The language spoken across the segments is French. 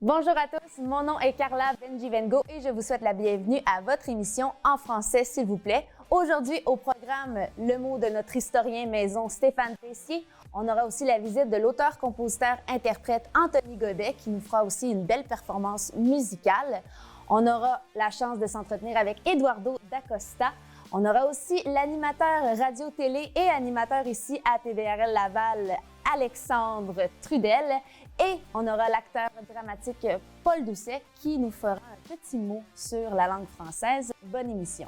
Bonjour à tous, mon nom est Carla Benjivengo et je vous souhaite la bienvenue à votre émission en français, s'il vous plaît. Aujourd'hui, au programme Le mot de notre historien maison Stéphane Tessier. On aura aussi la visite de l'auteur-compositeur-interprète Anthony Godet qui nous fera aussi une belle performance musicale. On aura la chance de s'entretenir avec Eduardo Dacosta. On aura aussi l'animateur radio-télé et animateur ici à TVRL Laval, Alexandre Trudel. Et on aura l'acteur dramatique Paul Doucet qui nous fera un petit mot sur la langue française. Bonne émission.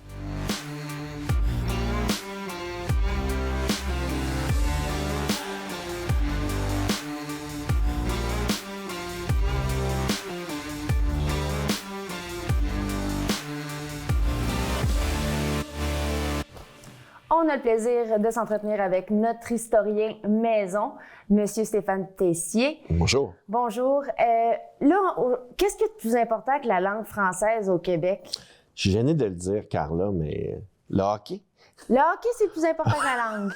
On a le plaisir de s'entretenir avec notre historien maison, Monsieur Stéphane Tessier. Bonjour. Bonjour. Qu'est-ce qui est plus important que la langue française au Québec? Je suis gêné de le dire, Carla, mais le hockey? Le hockey, c'est plus important que la langue.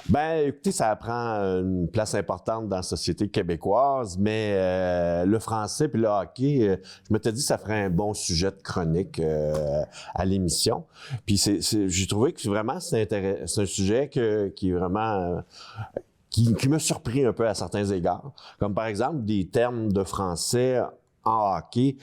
Ben, écoutez, ça prend une place importante dans la société québécoise, mais le français puis le hockey, je m'étais dit que ça ferait un bon sujet de chronique à l'émission. Puis j'ai trouvé que vraiment c'est un sujet qui est vraiment qui m'a surpris un peu à certains égards, comme par exemple des termes de français en hockey.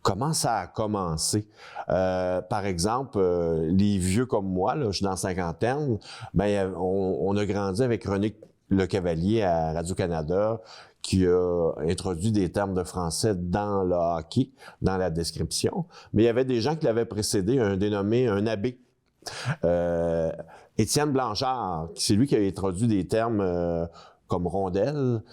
Comment ça a commencé? Par exemple, les vieux comme moi, là, je suis dans la cinquantaine, ben, on a grandi avec René Lecavalier à Radio-Canada qui a introduit des termes de français dans le hockey, dans la description. Mais il y avait des gens qui l'avaient précédé, un dénommé un abbé. Étienne Blanchard, c'est lui qui a introduit des termes comme rondelle,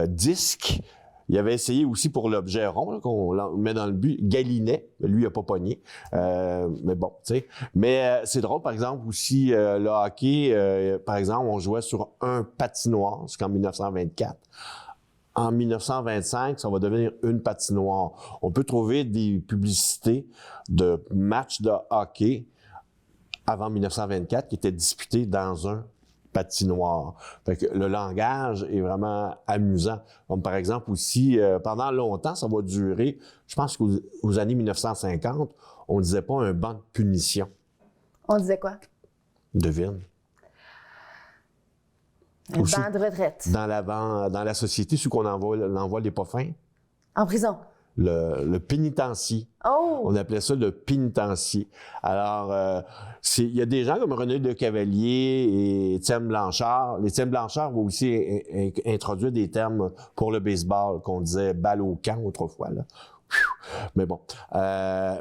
disque. Il avait essayé aussi pour l'objet rond, qu'on met dans le but, galinet. Lui, il n'a pas pogné. Mais bon, tu sais. Mais c'est drôle, par exemple, aussi, le hockey, par exemple, on jouait sur un patinoire jusqu'en 1924. En 1925, ça va devenir une patinoire. On peut trouver des publicités de matchs de hockey avant 1924 qui étaient disputés dans un patinoire. Fait que le langage est vraiment amusant. Comme par exemple aussi, pendant longtemps, ça va durer, je pense qu'aux années 1950, on disait pas un banc de punition. On disait quoi? Devine. Un banc de retraite. Dans la société, ceux qu'on envoie les pas fins. En prison. Le pénitencier. Oh! On appelait ça le pénitencier. Alors, il y a des gens comme René Lecavalier et Étienne Blanchard. Étienne Blanchard va aussi introduire des termes pour le baseball, qu'on disait balle au camp autrefois, là. Mais bon.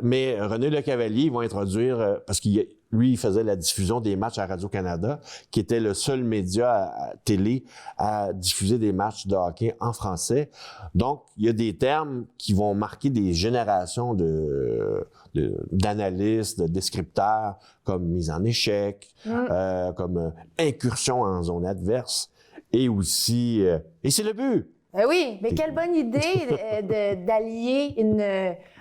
Mais René Lecavalier, il va introduire, parce qu'il lui, il faisait la diffusion des matchs à Radio-Canada, qui était le seul média à télé à diffuser des matchs de hockey en français. Donc, il y a des termes qui vont marquer des générations d'analystes, de descripteurs, comme mise en échec, comme incursion en zone adverse, et aussi, et c'est le but! Oui, mais quelle bonne idée d'allier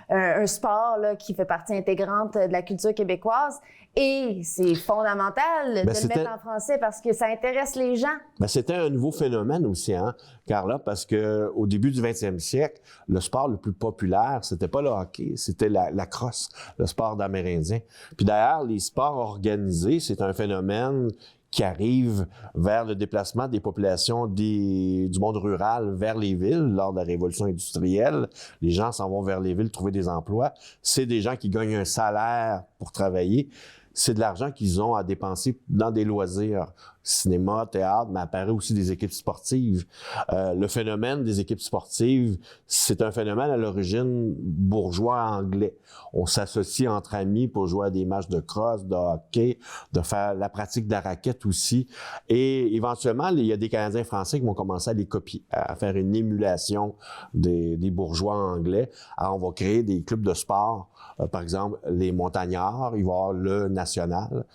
un sport là, qui fait partie intégrante de la culture québécoise. Et c'est fondamental de le mettre en français parce que ça intéresse les gens. Ben, c'était un nouveau phénomène aussi, hein, Carla, parce que au début du 20e siècle, le sport le plus populaire, c'était pas le hockey, c'était la crosse, le sport d'Amérindiens. Puis d'ailleurs, les sports organisés, c'est un phénomène qui arrive vers le déplacement des populations du monde rural vers les villes lors de la révolution industrielle. Les gens s'en vont vers les villes trouver des emplois. C'est des gens qui gagnent un salaire pour travailler. C'est de l'argent qu'ils ont à dépenser dans des loisirs, cinéma, théâtre, mais apparaît aussi des équipes sportives. Le phénomène des équipes sportives, c'est un phénomène à l'origine bourgeois anglais. On s'associe entre amis pour jouer à des matchs de crosse, de hockey, de faire la pratique de la raquette aussi. Et éventuellement, il y a des Canadiens français qui vont commencer à les copier, à faire une émulation des bourgeois anglais. Alors, on va créer des clubs de sport. Par exemple, les montagnards, il va y avoir le national.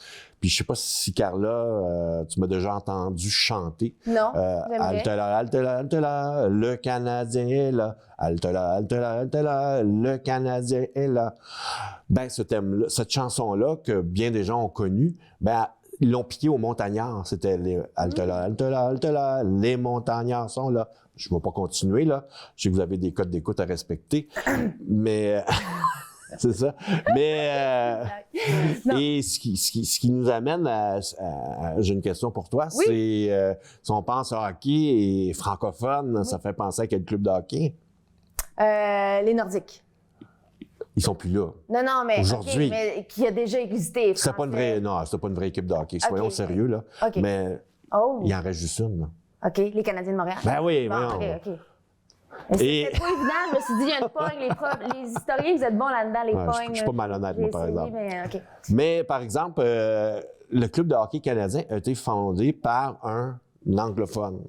Puis je sais pas si Carla, tu m'as déjà entendu chanter. Non, Altela, altela, altela, le Canadien est là. Altela, altela, altela, le Canadien est là. Ben, ce thème-là, cette chanson-là que bien des gens ont connue, ben, ils l'ont piqué aux montagnards. C'était les Altela, altela, altela, les montagnards sont là. je ne vais pas continuer, là. Je sais que vous avez des codes d'écoute à respecter, mais... c'est ça. Mais... et ce qui nous amène à j'ai une question pour toi, oui. c'est si on pense à hockey et francophone, ça fait penser à quel club de hockey? Les Nordiques. Ils sont plus là. Non, mais aujourd'hui, mais qui a déjà existé. C'était pas une vraie équipe de hockey. Soyons sérieux, là. Okay. Mais il en reste juste une, là. OK, les Canadiens de Montréal. Ben oui, bon, voyons. OK. C'était pas évident, je me suis dit, il y a une pogne, les historiens, vous êtes bons là-dedans, les pognes. Je suis pas malhonnête, moi, par exemple. Mais par exemple, le club de hockey canadien a été fondé par un anglophone,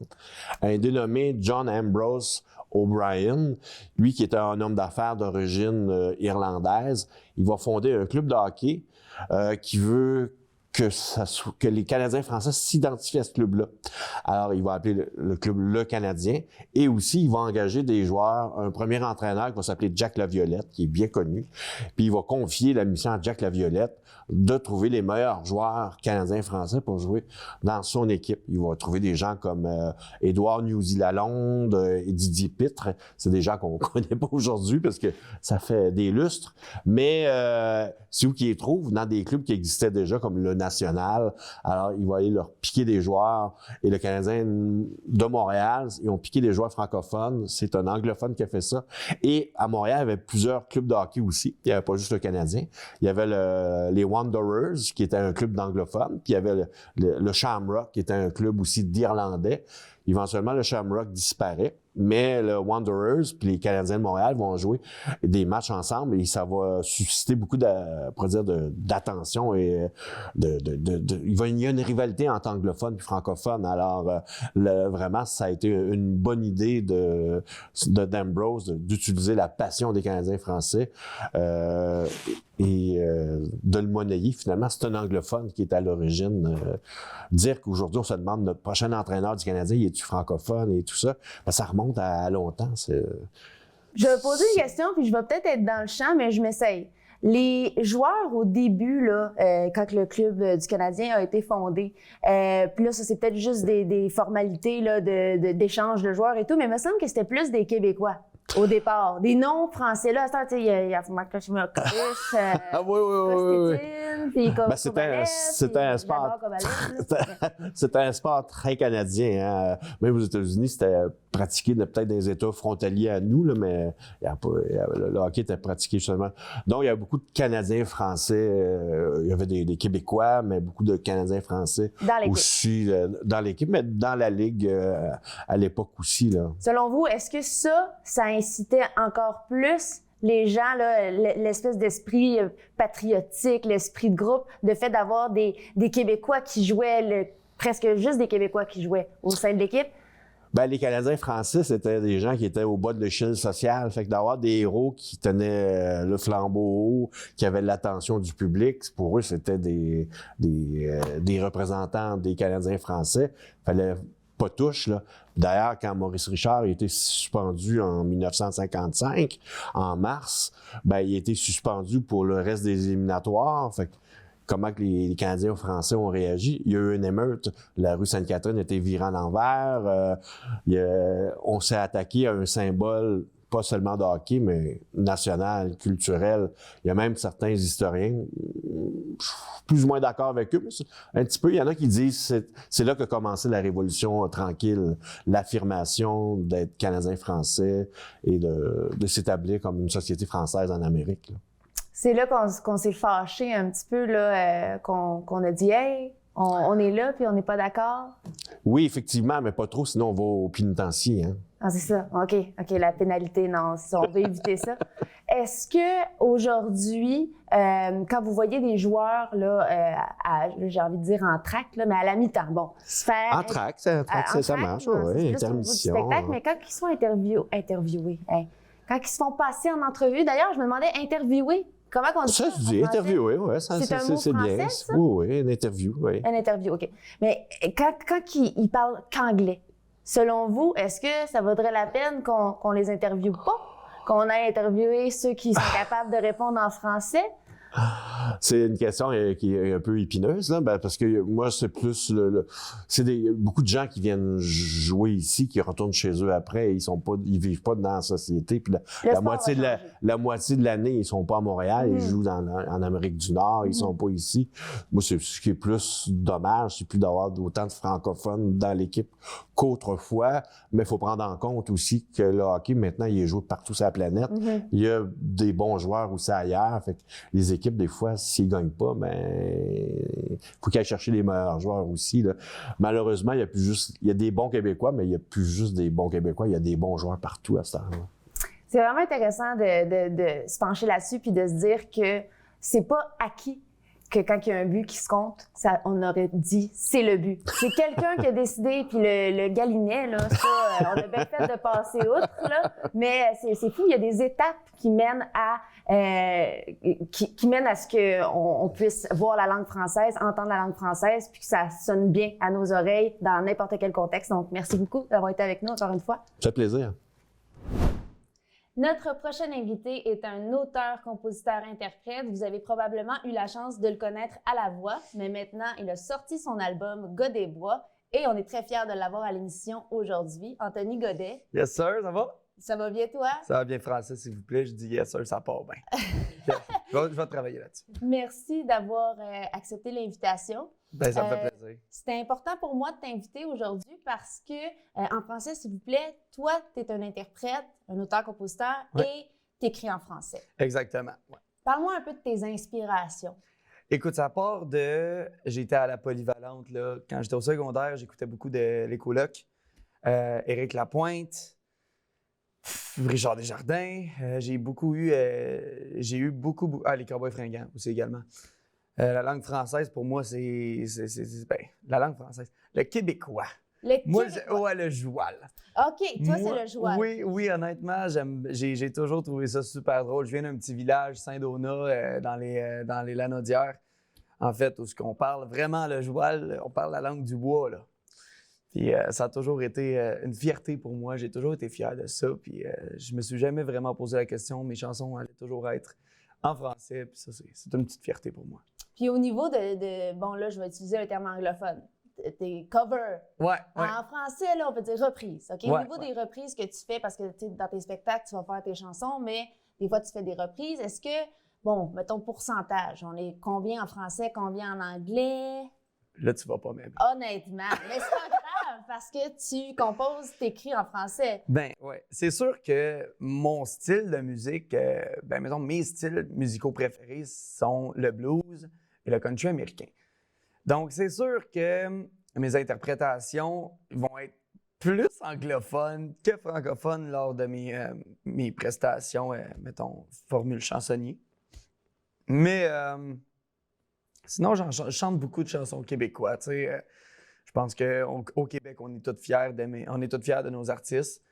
un dénommé John Ambrose O'Brien, lui qui était un homme d'affaires d'origine irlandaise. Il va fonder un club de hockey qui veut que les Canadiens français s'identifient à ce club-là. Alors, il va appeler le club Le Canadien et aussi, il va engager des joueurs, un premier entraîneur qui va s'appeler Jack Laviolette, qui est bien connu, puis il va confier la mission à Jack Laviolette de trouver les meilleurs joueurs canadiens-français pour jouer dans son équipe. Il va trouver des gens comme Édouard Newsy-Lalonde et Didier Pitre. C'est des gens qu'on connaît pas aujourd'hui parce que ça fait des lustres. Mais c'est où qu'ils les trouvent? Dans des clubs qui existaient déjà, comme le National. Alors, il va aller leur piquer des joueurs. Et le Canadien de Montréal, ils ont piqué des joueurs francophones. C'est un anglophone qui a fait ça. Et à Montréal, il y avait plusieurs clubs de hockey aussi. Il n'y avait pas juste le Canadien. Il y avait les Wanderers, qui était un club d'anglophones. Puis il y avait le Shamrock, qui était un club aussi d'Irlandais. Éventuellement, le Shamrock disparaît, mais le Wanderers puis les Canadiens de Montréal vont jouer des matchs ensemble et ça va susciter beaucoup d'attention et il y a une rivalité entre anglophones et francophones. Alors, vraiment, ça a été une bonne idée d'Ambrose d'utiliser la passion des Canadiens français et de le monnayer. Finalement, c'est un anglophone qui est à l'origine. Dire qu'aujourd'hui, on se demande notre prochain entraîneur du Canadien, il est-tu francophone et tout ça, ben, ça remonte à longtemps. Je vais poser une question, puis je vais peut-être être dans le champ, mais je m'essaye. Les joueurs, au début, là, quand le club du Canadien a été fondé, puis là, ça, c'est peut-être juste des formalités là, d'échange de joueurs et tout, mais il me semble que c'était plus des Québécois. Au départ, des noms français là, il y a Marc Chimiocoris, puis comme c'était un sport très canadien. Hein. Même aux États-Unis, c'était pratiqué peut-être dans les États frontaliers à nous, là, mais le hockey était pratiqué seulement. Donc, il y a beaucoup de Canadiens français. Il y avait des Québécois, mais beaucoup de Canadiens français aussi dans l'équipe, mais dans la Ligue à l'époque aussi. Là. Selon vous, est-ce que ça incitait encore plus les gens, là, l'espèce d'esprit patriotique, l'esprit de groupe, le fait d'avoir des Québécois qui jouaient, presque juste des Québécois qui jouaient au sein de l'équipe? Ben, les Canadiens français, c'était des gens qui étaient au bas de l'échelle sociale. Fait que d'avoir des héros qui tenaient le flambeau haut, qui avaient l'attention du public, pour eux, c'était des représentants des Canadiens français. Fallait pas touche, là. D'ailleurs, quand Maurice Richard a été suspendu en 1955, en mars, ben, il a été suspendu pour le reste des éliminatoires. Fait que, comment que les Canadiens français ont réagi? Il y a eu une émeute. La rue Sainte-Catherine a été virée à l'envers. On s'est attaqué à un symbole, pas seulement de hockey, mais national, culturel. Il y a même certains historiens, plus ou moins d'accord avec eux, mais un petit peu, il y en a qui disent c'est là que commençait la révolution tranquille, l'affirmation d'être Canadien-Français et de s'établir comme une société française en Amérique. Là. C'est là qu'on s'est fâché un petit peu, là, qu'on a dit « Hey, on est là, puis on n'est pas d'accord. » Oui, effectivement, mais pas trop, sinon on va au pénitencier. Hein? Ah, c'est ça. OK, la pénalité, non, on veut éviter ça. Est-ce que aujourd'hui, quand vous voyez des joueurs, là, j'ai envie de dire en track, là, mais à la mi-temps, bon, se faire... En track, ça marche, oui, intermission. Spectacle, mais quand ils sont interviewés, hein, quand ils se font passer en entrevue, d'ailleurs, je me demandais, interviewer, comment on dit ça? Ça se dit, interviewer, oui, c'est un mot français, bien. Ça? Oui, une interview, oui. Une interview, OK. Mais quand ils parlent qu'anglais, selon vous, est-ce que ça vaudrait la peine qu'on les interviewe pas? Qu'on aille interviewer ceux qui sont capables de répondre en français? C'est une question qui est un peu épineuse, là, parce que moi, c'est plus beaucoup de gens qui viennent jouer ici, qui retournent chez eux après, ils vivent pas dans la société. Puis la moitié de l'année, ils sont pas à Montréal, ils jouent en Amérique du Nord, ils sont pas ici. Moi, c'est ce qui est plus dommage, c'est plus d'avoir autant de francophones dans l'équipe qu'autrefois, mais il faut prendre en compte aussi que le hockey, maintenant, il est joué partout sur la planète. Il y a des bons joueurs aussi ailleurs. Fait que les équipes, des fois, s'ils ne gagnent pas, il faut qu'ils aillent chercher les meilleurs joueurs aussi. Là. Malheureusement, il y a des bons Québécois, mais il n'y a plus juste des bons Québécois, il y a des bons joueurs partout à ce temps-là. C'est vraiment intéressant de se pencher là-dessus puis de se dire que c'est pas acquis que quand il y a un but qui se compte, on aurait dit c'est le but. C'est quelqu'un qui a décidé, puis le Galinet, là, ça, on a bien fait de passer outre, là, mais c'est fou, il y a des étapes qui mènent à qui mènent à ce qu'on puisse voir la langue française, entendre la langue française, puis que ça sonne bien à nos oreilles dans n'importe quel contexte. Donc, merci beaucoup d'avoir été avec nous encore une fois. Ça fait plaisir. Notre prochain invité est un auteur, compositeur, interprète. Vous avez probablement eu la chance de le connaître à la voix, mais maintenant, il a sorti son album « Godet Bois » et on est très fiers de l'avoir à l'émission aujourd'hui. Anthony Godet. Yes, sir, ça va? Ça va bien, toi? Ça va bien, Français, s'il vous plaît. Je dis yes, sir, ça part bien. je vais travailler là-dessus. Merci d'avoir accepté l'invitation. Ben, ça me fait plaisir. C'était important pour moi de t'inviter aujourd'hui parce que, en français, s'il vous plaît, toi, tu es un interprète, un auteur-compositeur et tu écris en français. Exactement. Ouais. Parle-moi un peu de tes inspirations. Écoute, ça part de... J'étais à la polyvalente, là. Quand j'étais au secondaire, j'écoutais beaucoup de Les Colocs, Éric Lapointe, Richard Desjardins. J'ai eu beaucoup... les Cowboys fringants aussi également. La langue française, pour moi, c'est la langue française. Le québécois. Moi, le joual. OK, toi, c'est le joual. Oui, honnêtement, j'ai toujours trouvé ça super drôle. Je viens d'un petit village, Saint-Donat, dans les Lanaudières, en fait, où on parle vraiment le joual, on parle la langue du bois, là. Puis ça a toujours été une fierté pour moi. J'ai toujours été fier de ça. Puis je me suis jamais vraiment posé la question. Mes chansons allaient toujours être en français. Puis ça, c'est une petite fierté pour moi. Puis au niveau bon là, je vais utiliser un terme anglophone, tes covers. Ouais. En français, là, on peut dire reprises. OK? Au niveau des reprises que tu fais, parce que dans tes spectacles, tu vas faire tes chansons, mais des fois, tu fais des reprises. Est-ce que, mettons pourcentage, on est combien en français, combien en anglais? Là, tu vas pas m'aimer. Honnêtement. Mais c'est pas grave, parce que tu composes, t'écris en français. Ben, ouais. C'est sûr que mon style de musique, mettons, mes styles musicaux préférés sont le blues et le country américain. Donc, c'est sûr que mes interprétations vont être plus anglophones que francophones lors de mes prestations, mettons, formule chansonnier. Mais sinon, je chante beaucoup de chansons québécois. Tu sais, je pense qu'au Québec, on est tous fiers de nos artistes.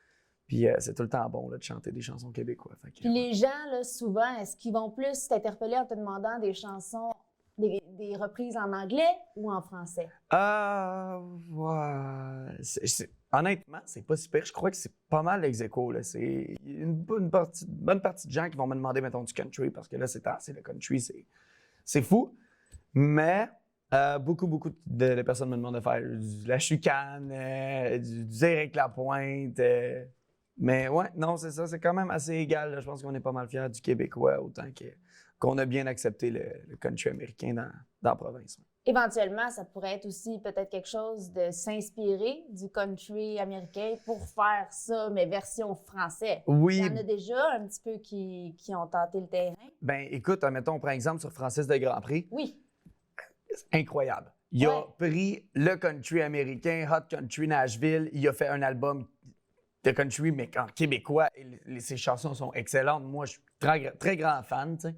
Puis c'est tout le temps bon là, de chanter des chansons québécois. Puis les gens, là, souvent, est-ce qu'ils vont plus t'interpeller en te demandant des chansons, des reprises en anglais ou en français? Ouais. Honnêtement, c'est pas si pire. Je crois que c'est pas mal ex-aequo. C'est une bonne partie de gens qui vont me demander, mettons, du country, parce que là, c'est le country, c'est fou. Mais beaucoup de personnes me demandent de faire de la chicane, du Éric Lapointe. Mais ouais, non, c'est ça. C'est quand même assez égal. Là. Je pense qu'on est pas mal fiers du Québécois, autant qu'on a bien accepté le country américain dans la province. Éventuellement, ça pourrait être aussi peut-être quelque chose de s'inspirer du country américain pour faire ça, mais version français. Oui. Il y en a déjà un petit peu qui ont tenté le terrain. Ben, écoute, mettons, par exemple, sur Francis de Grandpré. Oui. Incroyable. Il a pris le country américain, Hot Country Nashville. Il a fait un album de country, mais en québécois. Et ses chansons sont excellentes. Moi, je suis très, très grand fan, tu sais.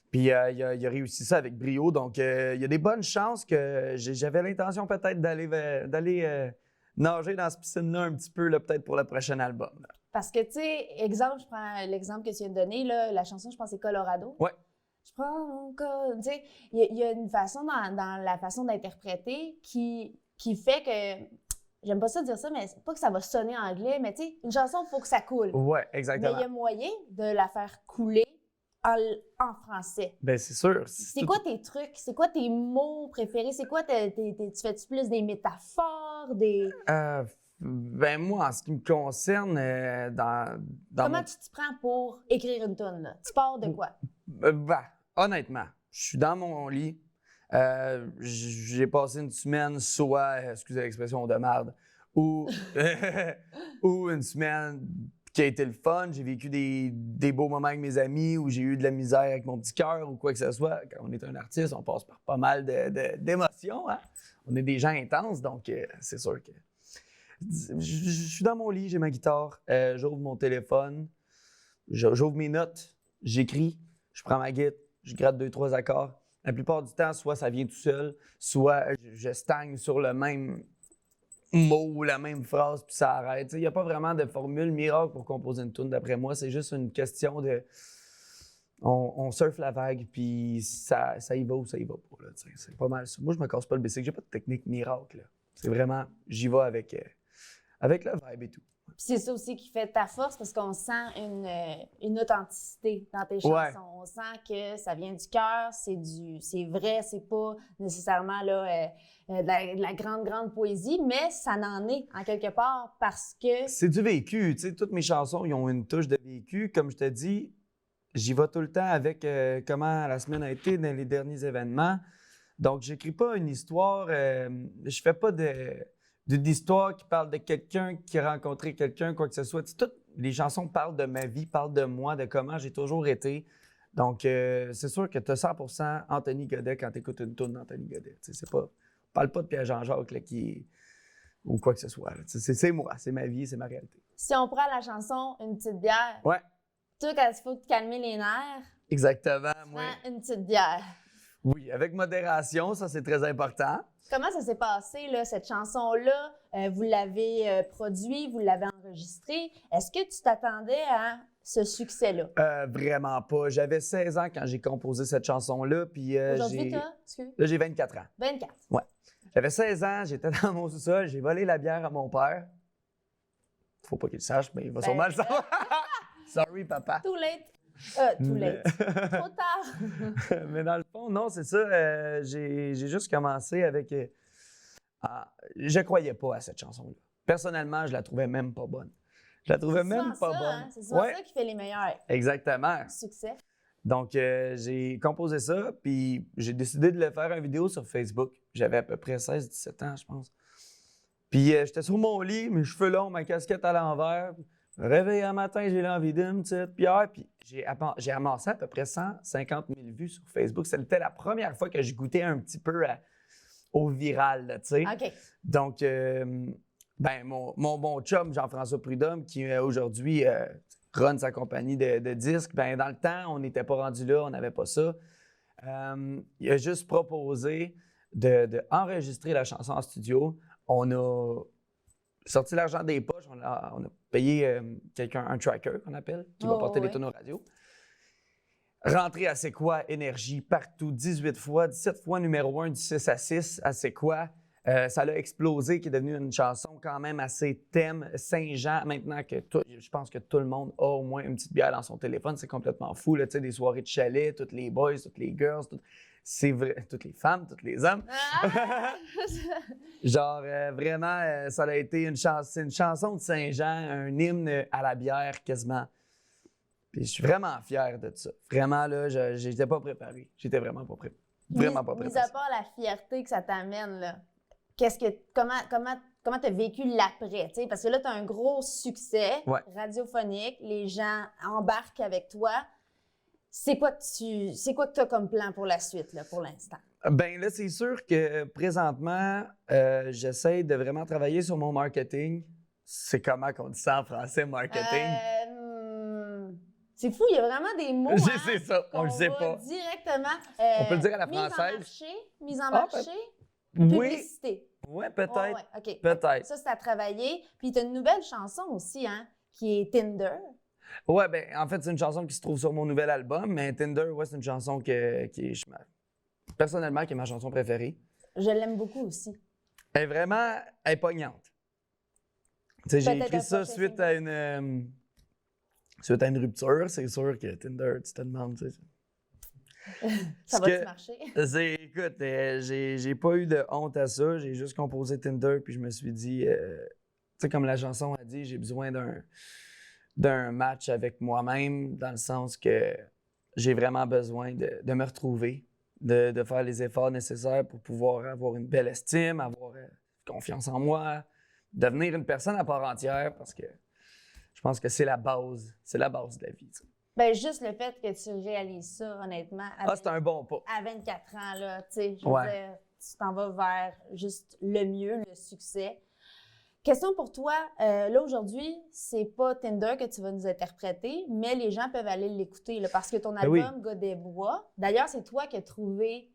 Puis il a réussi ça avec brio. Donc, il y a des bonnes chances que j'avais l'intention peut-être d'aller nager dans cette piscine-là un petit peu, là, peut-être pour le prochain album. Là. Parce que, tu sais, exemple, je prends l'exemple que tu viens de donner, là, la chanson, je pense, c'est Colorado. Ouais. Je prends mon cas. Tu sais, il y a une façon dans la façon d'interpréter qui fait que. J'aime pas ça dire ça, mais c'est pas que ça va sonner anglais, mais tu sais, une chanson, il faut que ça coule. Ouais, exactement. Mais il y a moyen de la faire couler en français. Ben c'est sûr. C'est quoi tes trucs? C'est quoi tes mots préférés? C'est quoi tu fais-tu plus des métaphores, des... Ben moi, en ce qui me concerne, Comment tu t'y prends pour écrire une toune, là? Tu pars de quoi? Ben, honnêtement, je suis dans mon lit. J'ai passé une semaine soit, excusez l'expression, de merde, ou, ou une semaine qui a été le fun. J'ai vécu des beaux moments avec mes amis où j'ai eu de la misère avec mon petit cœur ou quoi que ce soit. Quand on est un artiste, on passe par pas mal d'émotions. Hein? On est des gens intenses, donc c'est sûr que... Je suis dans mon lit, j'ai ma guitare, j'ouvre mon téléphone, j'ouvre mes notes, j'écris, je prends ma guitare, je gratte 2-3 accords. La plupart du temps, soit ça vient tout seul, soit je stagne sur le même mot ou la même phrase, puis ça arrête. Il n'y a pas vraiment de formule miracle pour composer une tune, d'après moi. C'est juste une question de... On surfe la vague, puis ça y va ou ça y va pas. C'est pas mal ça. Moi, je me casse pas le bicycle. J'ai pas de technique miracle. Là. C'est vraiment... J'y vais avec le vibe et tout. Puis c'est ça aussi qui fait ta force, parce qu'on sent une authenticité dans tes chansons. Ouais. On sent que ça vient du cœur, c'est vrai, c'est pas nécessairement là, de la grande poésie, mais ça n'en est en quelque part parce que... C'est du vécu. Tu sais, toutes mes chansons, ils ont une touche de vécu. Comme je te dis, j'y vais tout le temps avec comment la semaine a été dans les derniers événements. Donc, j'écris pas une histoire, je fais pas d'histoire qui parle de quelqu'un qui a rencontré quelqu'un, quoi que ce soit. Toutes les chansons parlent de ma vie, parlent de moi, de comment j'ai toujours été. Donc, c'est sûr que tu as 100% Anthony Godet quand tu écoutes une toune d'Anthony Godet. C'est pas, on parle pas de Pierre-Jean-Jacques ou quoi que ce soit. C'est moi, c'est ma vie, c'est ma réalité. Si on prend la chanson « Une petite bière », Ouais, toi, quand il faut te calmer les nerfs, exactement. tu Moi. prends une petite bière. Oui, avec modération, ça c'est très important. Comment ça s'est passé, là, cette chanson-là? Vous l'avez produit, vous l'avez enregistrée. Est-ce que tu t'attendais à ce succès-là? Vraiment pas. J'avais 16 ans quand j'ai composé cette chanson-là. Puis Aujourd'hui, t'as? Excuse. Là, j'ai 24 ans. 24. Ouais. J'avais 16 ans, j'étais dans mon sous-sol, j'ai volé la bière à mon père. Faut pas qu'il le sache, mais il va sûrement le savoir. Sorry, papa. Too late. Too late. Trop tard. Mais dans le fond, non, c'est ça. J'ai juste commencé avec... je croyais pas à cette chanson-là. Personnellement, je la trouvais même pas bonne. Je la trouvais même pas bonne. Hein? C'est souvent ça qui fait les meilleurs Exactement. succès. Donc, j'ai composé ça, puis j'ai décidé de le faire en vidéo sur Facebook. J'avais à peu près 16-17 ans, je pense. Puis, j'étais sur mon lit, mes cheveux longs, ma casquette à l'envers. Je me réveille un matin, j'ai l'envie d'une petite bière, puis j'ai amassé à peu près 150 000 vues sur Facebook. C'était la première fois que je goûtais un petit peu au viral, tu sais. OK. Donc, ben, mon bon chum, Jean-François Prudhomme, qui aujourd'hui run sa compagnie de disques, ben, dans le temps, on n'était pas rendu là, on n'avait pas ça. Il a juste proposé d'enregistrer la chanson en studio. On a sorti l'argent des poches, on a payé un tracker qu'on appelle, qui va porter les tonneaux radio. Rentré à C'est quoi, Énergie, partout, 18 fois, 17 fois numéro 1 du 6 à 6 à C'est quoi. Ça l'a explosé, qui est devenu une chanson quand même assez thème Saint-Jean. Maintenant que je pense que tout le monde a au moins une petite bière dans son téléphone, c'est complètement fou. Là, des soirées de chalet, toutes les boys, toutes les girls, c'est vrai, toutes les femmes, tous les hommes. Ah! Genre, vraiment, ça a été c'est une chanson de Saint-Jean, un hymne à la bière quasiment. Puis je suis vraiment fier de ça. Vraiment, là, j'étais pas préparé. J'étais vraiment pas préparé. Vraiment pas préparé. Mis à part la fierté que ça t'amène, là, comment t'as vécu l'après? T'sais? Parce que là, t'as un gros succès radiophonique, les gens embarquent avec toi. C'est quoi que t'as comme plan pour la suite, là, pour l'instant? Ben là, c'est sûr que présentement, j'essaie de vraiment travailler sur mon marketing. C'est comment qu'on dit ça en français, marketing? C'est fou, il y a vraiment des mots. Je sais ça, on le sait pas. Directement. On peut le dire à la française. Mise en marché, oui. publicité. Oui, peut-être. Ouais, OK. Peut-être. Ça, c'est à travailler. Puis, tu as une nouvelle chanson aussi, hein, qui est Tinder. Ouais, ben en fait, c'est une chanson qui se trouve sur mon nouvel album, mais Tinder, ouais, c'est une chanson personnellement, qui est ma chanson préférée. Je l'aime beaucoup aussi. Elle est pognante. Tu sais, j'ai écrit ça suite à suite à une rupture, c'est sûr que Tinder, tu te demandes, tu sais. Ça va-tu marcher? Écoute, j'ai pas eu de honte à ça. J'ai juste composé Tinder, puis je me suis dit, tu sais, comme la chanson a dit, j'ai besoin d'un match avec moi-même, dans le sens que j'ai vraiment besoin de me retrouver, de faire les efforts nécessaires pour pouvoir avoir une belle estime, avoir confiance en moi, devenir une personne à part entière, parce que je pense que c'est la base de la vie. Tu sais. Ben juste le fait que tu réalises ça, honnêtement. C'est un bon pas. À 24 ans, là, tu sais, je veux dire, tu t'en vas vers juste le mieux, le succès. Question pour toi, là aujourd'hui, c'est pas Tinder que tu vas nous interpréter, mais les gens peuvent aller l'écouter là, parce que ton album Gars des Bois, d'ailleurs, c'est toi qui as trouvé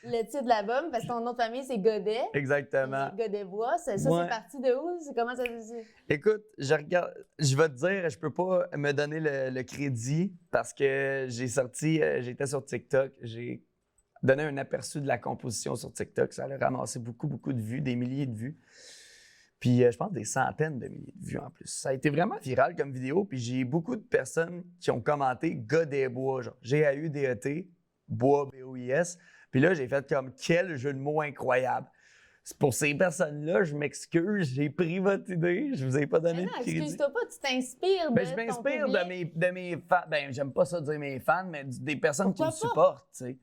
le titre de l'album, parce que ton nom de famille, c'est Godet. Exactement. Gars des Bois, ça c'est parti de où? Comment ça se dit? Écoute, je vais te dire, je peux pas me donner le crédit parce que j'étais sur TikTok, j'ai donné un aperçu de la composition sur TikTok. Ça a ramassé beaucoup de vues, des milliers de vues. Puis je pense des centaines de milliers de vues en plus. Ça a été vraiment viral comme vidéo. Puis j'ai beaucoup de personnes qui ont commenté Gars des Bois, genre G-A-U-D-E-T, Bois, B-O-I-S. Puis là, j'ai fait comme quel jeu de mots incroyable. Pour ces personnes-là, je m'excuse, j'ai pris votre idée, je vous ai pas donné de crédit. Excuse-toi pas, tu t'inspires de je m'inspire de mes fans. Ben, j'aime pas ça dire mes fans, mais des personnes qui me supportent, tu sais.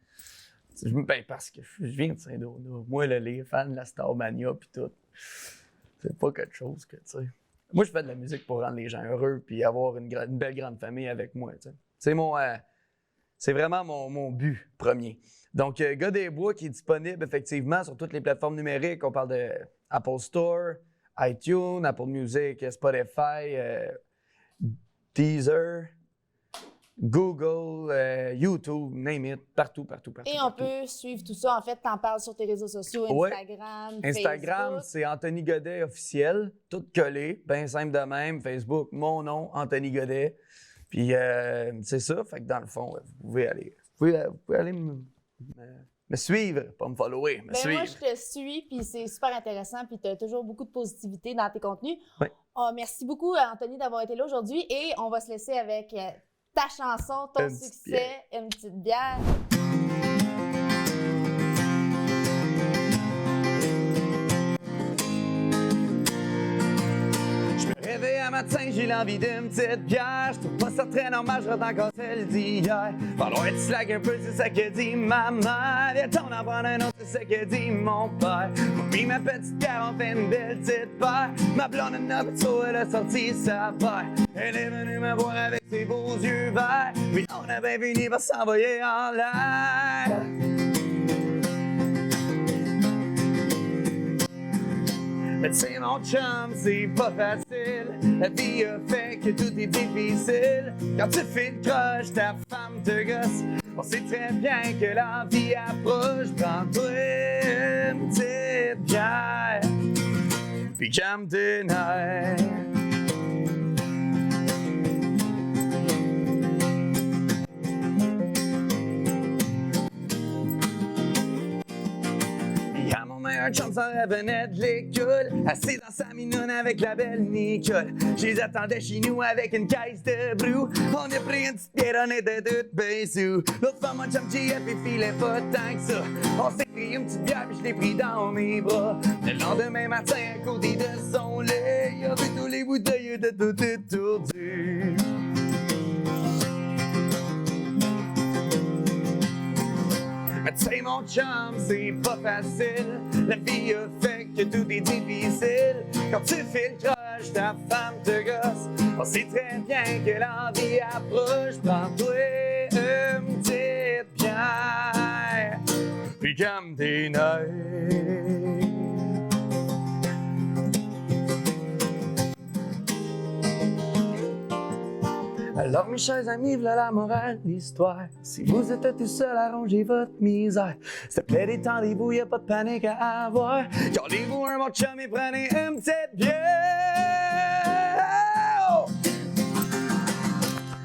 Ben, parce que je viens de Saint-Donat. Moi, les fans de la Starmania puis tout, c'est pas quelque chose que, tu sais. Moi, je fais de la musique pour rendre les gens heureux puis avoir une belle grande famille avec moi, tu sais. C'est vraiment mon but premier. Donc, Gars des Bois qui est disponible effectivement sur toutes les plateformes numériques. On parle de Apple Store, iTunes, Apple Music, Spotify, Deezer, Google, YouTube, name it, partout. Et on peut suivre tout ça. En fait, t'en parles sur tes réseaux sociaux, Instagram, Instagram, Facebook. c'est Anthony Godet officiel, tout collé, bien simple de même. Facebook, mon nom, Anthony Godet. Puis c'est ça, fait que dans le fond, vous pouvez aller me suivre, pas me follower, me suivre. Moi, je te suis, puis c'est super intéressant, puis tu as toujours beaucoup de positivité dans tes contenus. Ouais. Merci beaucoup, Anthony, d'avoir été là aujourd'hui, et on va se laisser avec ta chanson, ton succès, Une petite bière. Réveillé un matin, j'ai l'envie d'une petite bière. Je trouve pas ça très normal, je rentre encore celle d'hier. Falloir être slack un peu, c'est ça que dit ma mère. Viens-t'en en prendre un autre, c'est ça que dit mon père. Moi, ma petite bière, on fait une belle petite paire. Ma blonde a notre pizza, elle a sorti sa paire. Elle est venue me voir avec ses beaux yeux verts. Puis on avait fini par s'envoyer en l'air. Mais tu sais, mon chum, c'est pas facile. La vie a fait que tout est difficile. Quand tu fais une croche, ta femme te gosse. On sait très bien que la vie approche. Prends-toi une petite bière, puis calme tes nerfs. Un chum s'en revenait de l'école, assis dans sa minoune avec la belle Nicole. Je les attendais chez nous avec une caisse de brou. On a pris une petite bière, on était toutes ben sous. L'autre fois, mon chum JF, il filait pas tant que ça. On s'est pris une petite bière, puis je l'ai pris dans mes bras. Le lendemain matin, à côté de son lit, il a vu tous les bouteilles, étaient toutes étourdies. Mais tu sais, mon chum, c'est pas facile. La vie a fait que tout est difficile. Quand tu fais le crush, ta femme te gosse. On sait très bien que la vie approche. Prends-toi une petite bière, puis calme tes nerfs. Alors mes chers amis, voilà la morale de l'histoire. Si vous êtes tout seul, arrangez votre misère. S'il te plaît, détendez-vous, y'a pas de panique à avoir. Gardez-vous un bon chum et prenez une petite bière.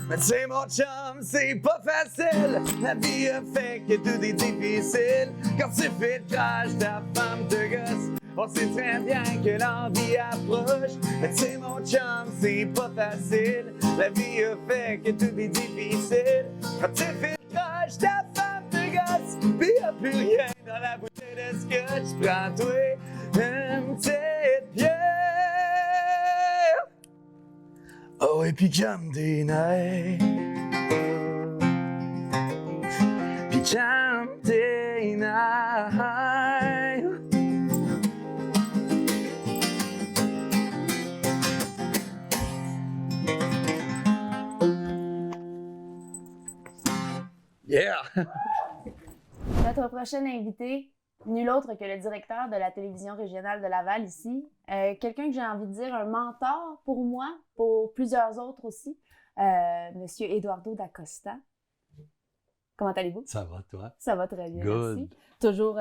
Mais tu sais, mon chum, c'est pas facile. La vie a fait que tout est difficile. Quand tu fais le crash, ta femme te gosse. On sait très bien que l'envie approche. Mais tu sais, mon chum, c'est pas facile. La vie a fait que tout est difficile. Quand tu fais le croche, ta femme te gosse. Pis y'a plus rien dans la bouteille de scotch. Prends-toi une petite bière. Oh, et puis calme tes nerfs. Puis calme tes nerfs. Yeah! Notre prochain invité, nul autre que le directeur de la télévision régionale de Laval ici. Quelqu'un que j'ai envie de dire un mentor pour moi, pour plusieurs autres aussi, Monsieur Eduardo Dacosta. Comment allez-vous? Ça va, toi? Ça va très bien, Good. merci. Toujours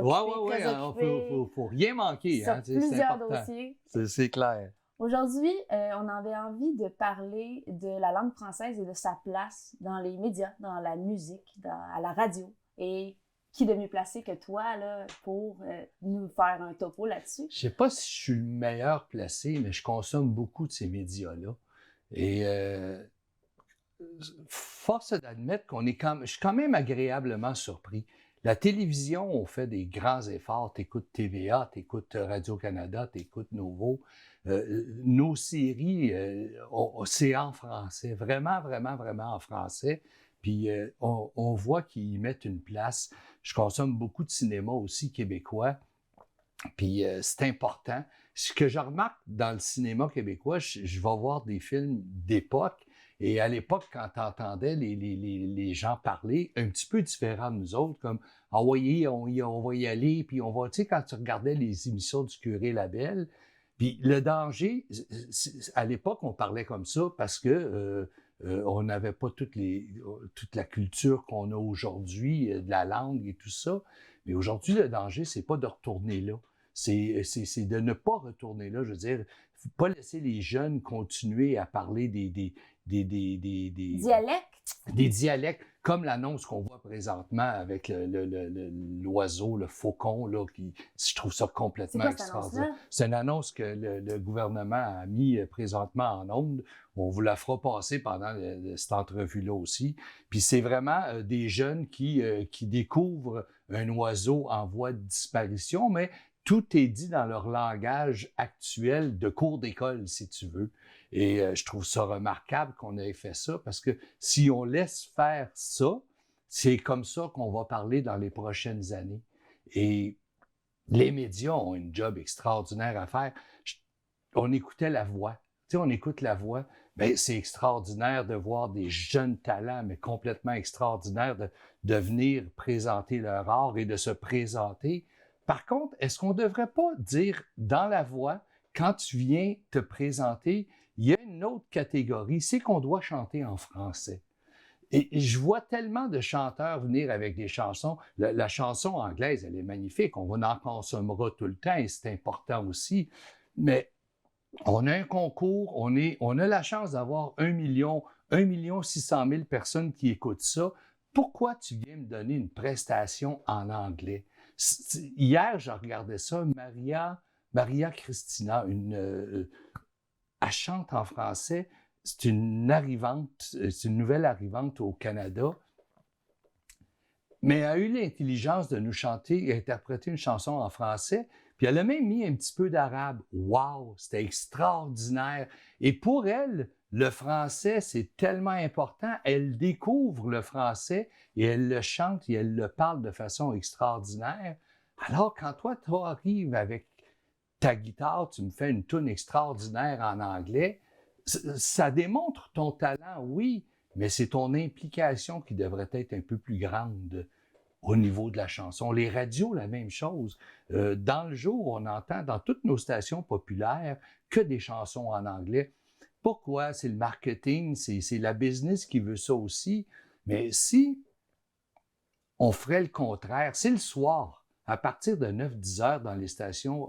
Oui, très occupé faut rien manquer. sur Hein, c'est plusieurs important. dossiers. C'est clair. Aujourd'hui, on avait envie de parler de la langue française et de sa place dans les médias, dans la musique, à la radio. Et qui de mieux placé que toi là, pour nous faire un topo là-dessus? Je sais pas si je suis le meilleur placé, mais je consomme beaucoup de ces médias-là. Et force est d'admettre je suis quand même agréablement surpris. La télévision, on fait des grands efforts. Tu écoutes TVA, tu écoutes Radio-Canada, tu écoutes Novo. Nos séries, c'est en français, vraiment, vraiment, vraiment en français. Puis on voit qu'ils y mettent une place. Je consomme beaucoup de cinéma aussi québécois. Puis c'est important. Ce que je remarque dans le cinéma québécois, je vais voir des films d'époque. Et à l'époque, quand tu entendais les gens parler, un petit peu différents de nous autres, comme « Ah oui, on va y aller », puis on va... Tu sais, quand tu regardais les émissions du Curé Labelle, puis le danger, à l'époque, on parlait comme ça parce que on n'avait pas toute la culture qu'on a aujourd'hui, de la langue et tout ça. Mais aujourd'hui, le danger, c'est pas de retourner là. C'est de ne pas retourner là. Je veux dire, faut pas laisser les jeunes continuer à parler des Dialecte? Des dialectes, comme l'annonce qu'on voit présentement avec l'oiseau, le faucon, là, je trouve ça complètement extraordinaire. C'est une annonce que le gouvernement a mis présentement en onde. On vous la fera passer pendant cette entrevue-là aussi. Puis c'est vraiment des jeunes qui découvrent un oiseau en voie de disparition, mais tout est dit dans leur langage actuel de cours d'école, si tu veux. Et je trouve ça remarquable qu'on ait fait ça, parce que si on laisse faire ça, c'est comme ça qu'on va parler dans les prochaines années. Et les médias ont un job extraordinaire à faire. On écoutait La Voix. Tu sais, on écoute La Voix. Bien, c'est extraordinaire de voir des jeunes talents, mais complètement extraordinaires, de venir présenter leur art et de se présenter. Par contre, est-ce qu'on ne devrait pas dire dans La Voix, quand tu viens te présenter, il y a une autre catégorie, c'est qu'on doit chanter en français. Et je vois tellement de chanteurs venir avec des chansons. La chanson anglaise, elle est magnifique, on en consommera tout le temps et c'est important aussi. Mais on a un concours, on a la chance d'avoir 1,6 million personnes qui écoutent ça. Pourquoi tu viens me donner une prestation en anglais? Hier, je regardais ça, Maria Christina, elle chante en français. C'est une nouvelle arrivante au Canada. Mais elle a eu l'intelligence de nous chanter et interpréter une chanson en français. Puis elle a même mis un petit peu d'arabe. Wow, c'était extraordinaire. Et pour elle, le français, c'est tellement important. Elle découvre le français et elle le chante et elle le parle de façon extraordinaire. Alors, quand toi, tu arrives avec ta guitare, tu me fais une toune extraordinaire en anglais, ça démontre ton talent, oui, mais c'est ton implication qui devrait être un peu plus grande au niveau de la chanson. Les radios, la même chose. Dans le jour, on entend dans toutes nos stations populaires que des chansons en anglais. Pourquoi? C'est le marketing, c'est la business qui veut ça aussi. Mais si on ferait le contraire, c'est le soir, à partir de 9-10 heures dans les stations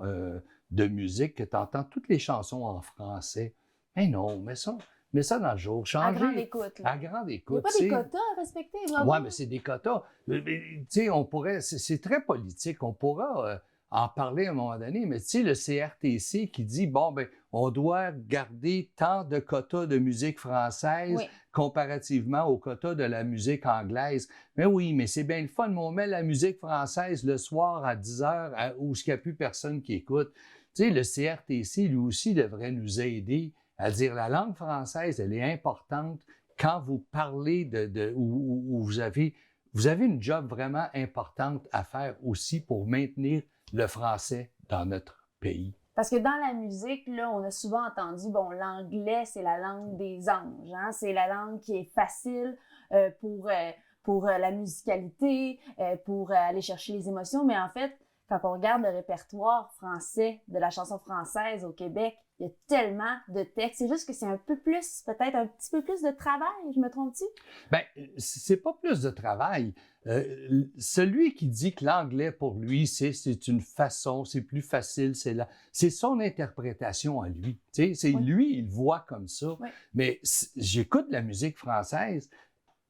de musique, que tu entends toutes les chansons en français. Mais non, mets ça dans le jour. Changer. À grande écoute. Là. À grande Il écoute. n'y a pas des quotas à respecter, vraiment? Oui, mais c'est des quotas. Tu sais, on pourrait... C'est très politique. On pourra en parler à un moment donné, mais tu sais, le CRTC qui dit, bon, ben, on doit garder tant de quotas de musique française comparativement aux quotas de la musique anglaise. Mais oui, mais c'est bien le fun, mais on met la musique française le soir à 10 heures où il n'y a plus personne qui écoute. Tu sais, le CRTC, lui aussi, devrait nous aider à dire la langue française, elle est importante quand vous parlez où vous avez une job vraiment importante à faire aussi pour maintenir le français dans notre pays. Parce que dans la musique, là, on a souvent entendu, bon, l'anglais, c'est la langue des anges, hein? C'est la langue qui est facile pour la musicalité, pour aller chercher les émotions. Mais en fait, quand on regarde le répertoire français de la chanson française au Québec, il y a tellement de textes. C'est juste que c'est un peu plus, peut-être un petit peu plus de travail, je me trompe-tu? Bien, c'est pas plus de travail. Celui qui dit que l'anglais, pour lui, c'est une façon, c'est plus facile, c'est son interprétation à lui. Tu sais, c'est lui, il voit comme ça. Oui. Mais j'écoute la musique française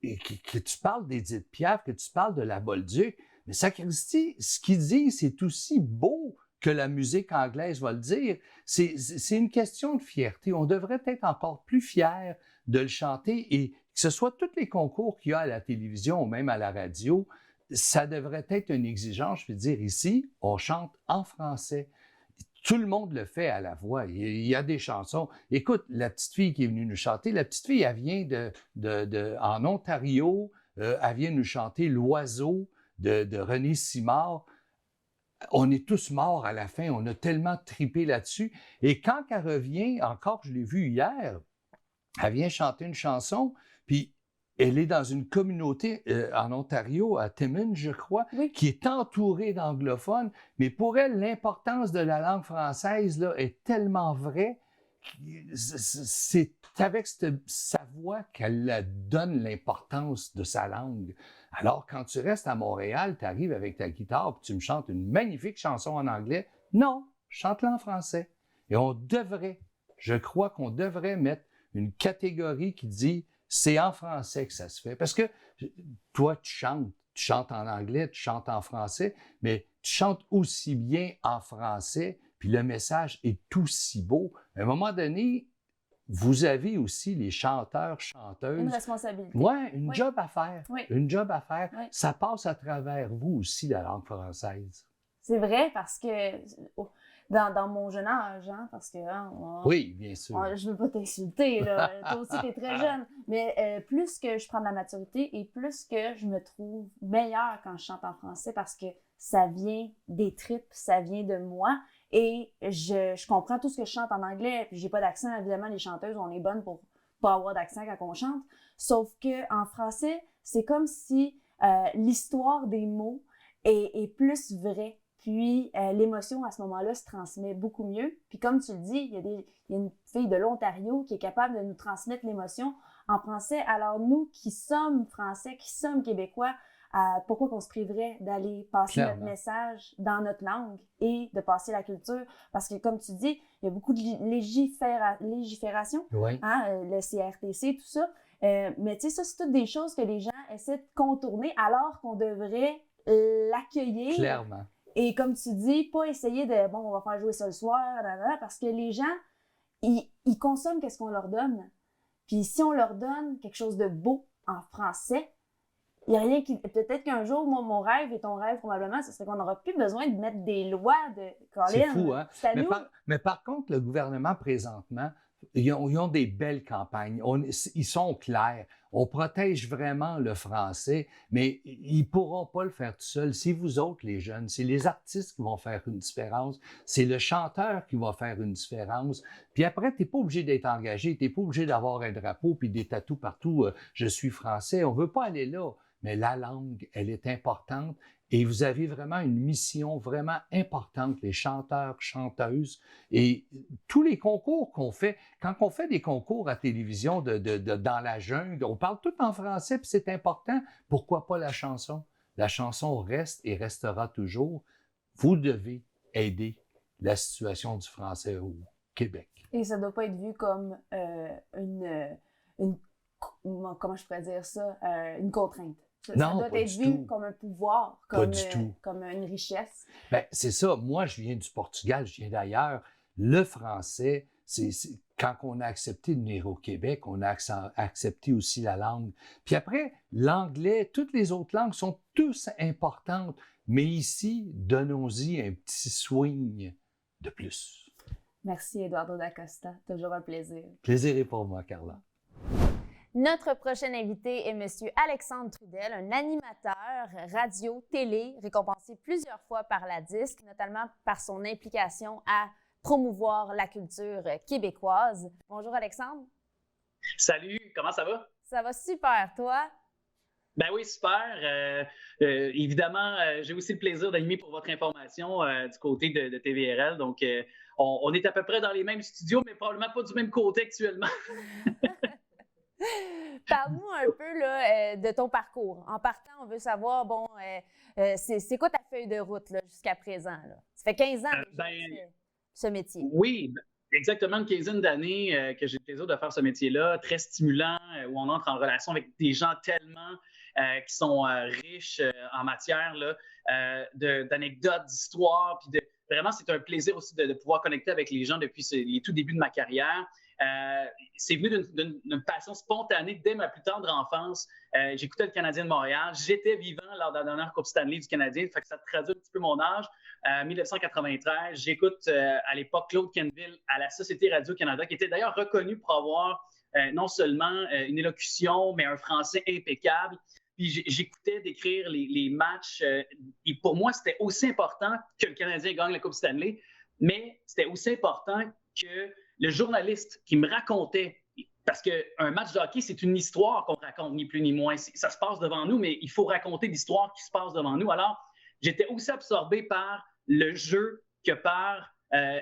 et que tu parles d'Édith Piaf, que tu parles de la Bolduc, mais sacristi, ce qu'il dit, c'est aussi beau que la musique anglaise va le dire. C'est une question de fierté. On devrait être encore plus fiers de le chanter et que ce soit tous les concours qu'il y a à la télévision ou même à la radio, ça devrait être une exigence. Je veux dire, ici, on chante en français. Tout le monde le fait à la voix. Il y a des chansons. Écoute, la petite fille qui est venue nous chanter, la petite fille, elle vient en Ontario, elle vient nous chanter L'Oiseau de René Simard. On est tous morts à la fin, on a tellement tripé là-dessus. Et quand elle revient, encore, je l'ai vue hier, elle vient chanter une chanson, puis elle est dans une communauté en Ontario, à Timmins, je crois, qui est entourée d'anglophones. Mais pour elle, l'importance de la langue française là, est tellement vraie. C'est avec sa voix qu'elle donne l'importance de sa langue. Alors, quand tu restes à Montréal, tu arrives avec ta guitare et tu me chantes une magnifique chanson en anglais. Non, chante-la en français. Et je crois qu'on devrait mettre une catégorie qui dit c'est en français que ça se fait. Parce que toi, tu chantes en anglais, tu chantes en français, mais tu chantes aussi bien en français, puis le message est aussi beau. À un moment donné, vous avez aussi les chanteurs, chanteuses. Une responsabilité. Oui, une job à faire. Oui. Une job à faire. Oui. Ça passe à travers vous aussi, la langue française. C'est vrai parce que dans mon jeune âge, hein, parce que... Hein, oui, bien sûr. Je ne veux pas t'insulter, là. Toi aussi, tu es très jeune. Mais plus que je prends de la maturité et plus que je me trouve meilleure quand je chante en français parce que ça vient des tripes, ça vient de moi. Et je comprends tout ce que je chante en anglais, puis j'ai pas d'accent. Évidemment, les chanteuses, on est bonnes pour pas avoir d'accent quand on chante. Sauf que en français, c'est comme si l'histoire des mots est plus vraie. Puis l'émotion à ce moment-là se transmet beaucoup mieux. Puis comme tu le dis, il y a une fille de l'Ontario qui est capable de nous transmettre l'émotion en français. Alors nous qui sommes français, qui sommes québécois, pourquoi qu'on se priverait d'aller passer notre message dans notre langue et de passer la culture? Parce que, comme tu dis, il y a beaucoup de légifération, hein, le CRTC, tout ça. Mais tu sais, ça, c'est toutes des choses que les gens essaient de contourner alors qu'on devrait l'accueillir. Clairement. Et comme tu dis, pas essayer de, bon, on va faire jouer ça le soir, parce que les gens, ils consomment qu'est-ce qu'on leur donne. Puis si on leur donne quelque chose de beau en français, il n'y a rien qui... Peut-être qu'un jour, mon rêve et ton rêve, probablement, ce serait qu'on n'aura plus besoin de mettre des lois de... Colin, c'est fou, hein? Mais par contre, le gouvernement, présentement, ils ont des belles campagnes. Ils sont clairs. On protège vraiment le français, mais ils ne pourront pas le faire tout seuls. C'est vous autres, les jeunes. C'est les artistes qui vont faire une différence. C'est le chanteur qui va faire une différence. Puis après, tu n'es pas obligé d'être engagé. Tu n'es pas obligé d'avoir un drapeau puis des tatous partout. Je suis français. On ne veut pas aller là. Mais la langue, elle est importante et vous avez vraiment une mission vraiment importante, les chanteurs, chanteuses et tous les concours qu'on fait. Quand on fait des concours à télévision dans la jungle, on parle tout en français puis c'est important. Pourquoi pas la chanson? La chanson reste et restera toujours. Vous devez aider la situation du français au Québec. Et ça ne doit pas être vu comme une comment je pourrais dire ça, une contrainte. Ça Non, doit pas être du vu tout. comme un pouvoir, Pas du tout. comme une richesse. Ben, c'est ça. Moi, je viens du Portugal, je viens d'ailleurs. Le français, quand on a accepté de venir au Québec, on a accepté aussi la langue. Puis après, l'anglais, toutes les autres langues sont tous importantes. Mais ici, donnons-y un petit swing de plus. Merci, Eduardo da Costa. Toujours un plaisir. Plaisir est pour moi, Carla. Notre prochain invité est M. Alexandre Trudel, un animateur radio, télé, récompensé plusieurs fois par la Disque, notamment par son implication à promouvoir la culture québécoise. Bonjour Alexandre. Salut, comment ça va? Ça va super, toi? Ben oui, super. Évidemment, j'ai aussi le plaisir d'animer pour votre information du côté de TVRL. Donc, on est à peu près dans les mêmes studios, mais probablement pas du même côté actuellement. Parle-nous un peu là, de ton parcours. En partant, on veut savoir, bon, c'est quoi ta feuille de route là, jusqu'à présent? Là? Ça fait 15 ans déjà que tu fais ce métier. Oui, exactement une quinzaine d'années que j'ai le plaisir de faire ce métier-là, très stimulant, où on entre en relation avec des gens tellement qui sont riches en matière là, d'anecdotes, d'histoires. Puis vraiment, c'est un plaisir aussi de pouvoir connecter avec les gens depuis les tout débuts de ma carrière. C'est venu d'une passion spontanée dès ma plus tendre enfance. J'écoutais le Canadien de Montréal. J'étais vivant lors de la dernière Coupe Stanley du Canadien, fait que ça traduit un petit peu mon âge. 1993, j'écoute à l'époque Claude Kenville à la Société Radio-Canada, qui était d'ailleurs reconnu pour avoir non seulement une élocution, mais un français impeccable. Puis j'écoutais décrire les matchs. Et pour moi, c'était aussi important que le Canadien gagne la Coupe Stanley, mais c'était aussi important que le journaliste qui me racontait, parce qu'un match de hockey, c'est une histoire qu'on raconte, ni plus ni moins. Ça se passe devant nous, mais il faut raconter l'histoire qui se passe devant nous. Alors, j'étais aussi absorbé par le jeu que par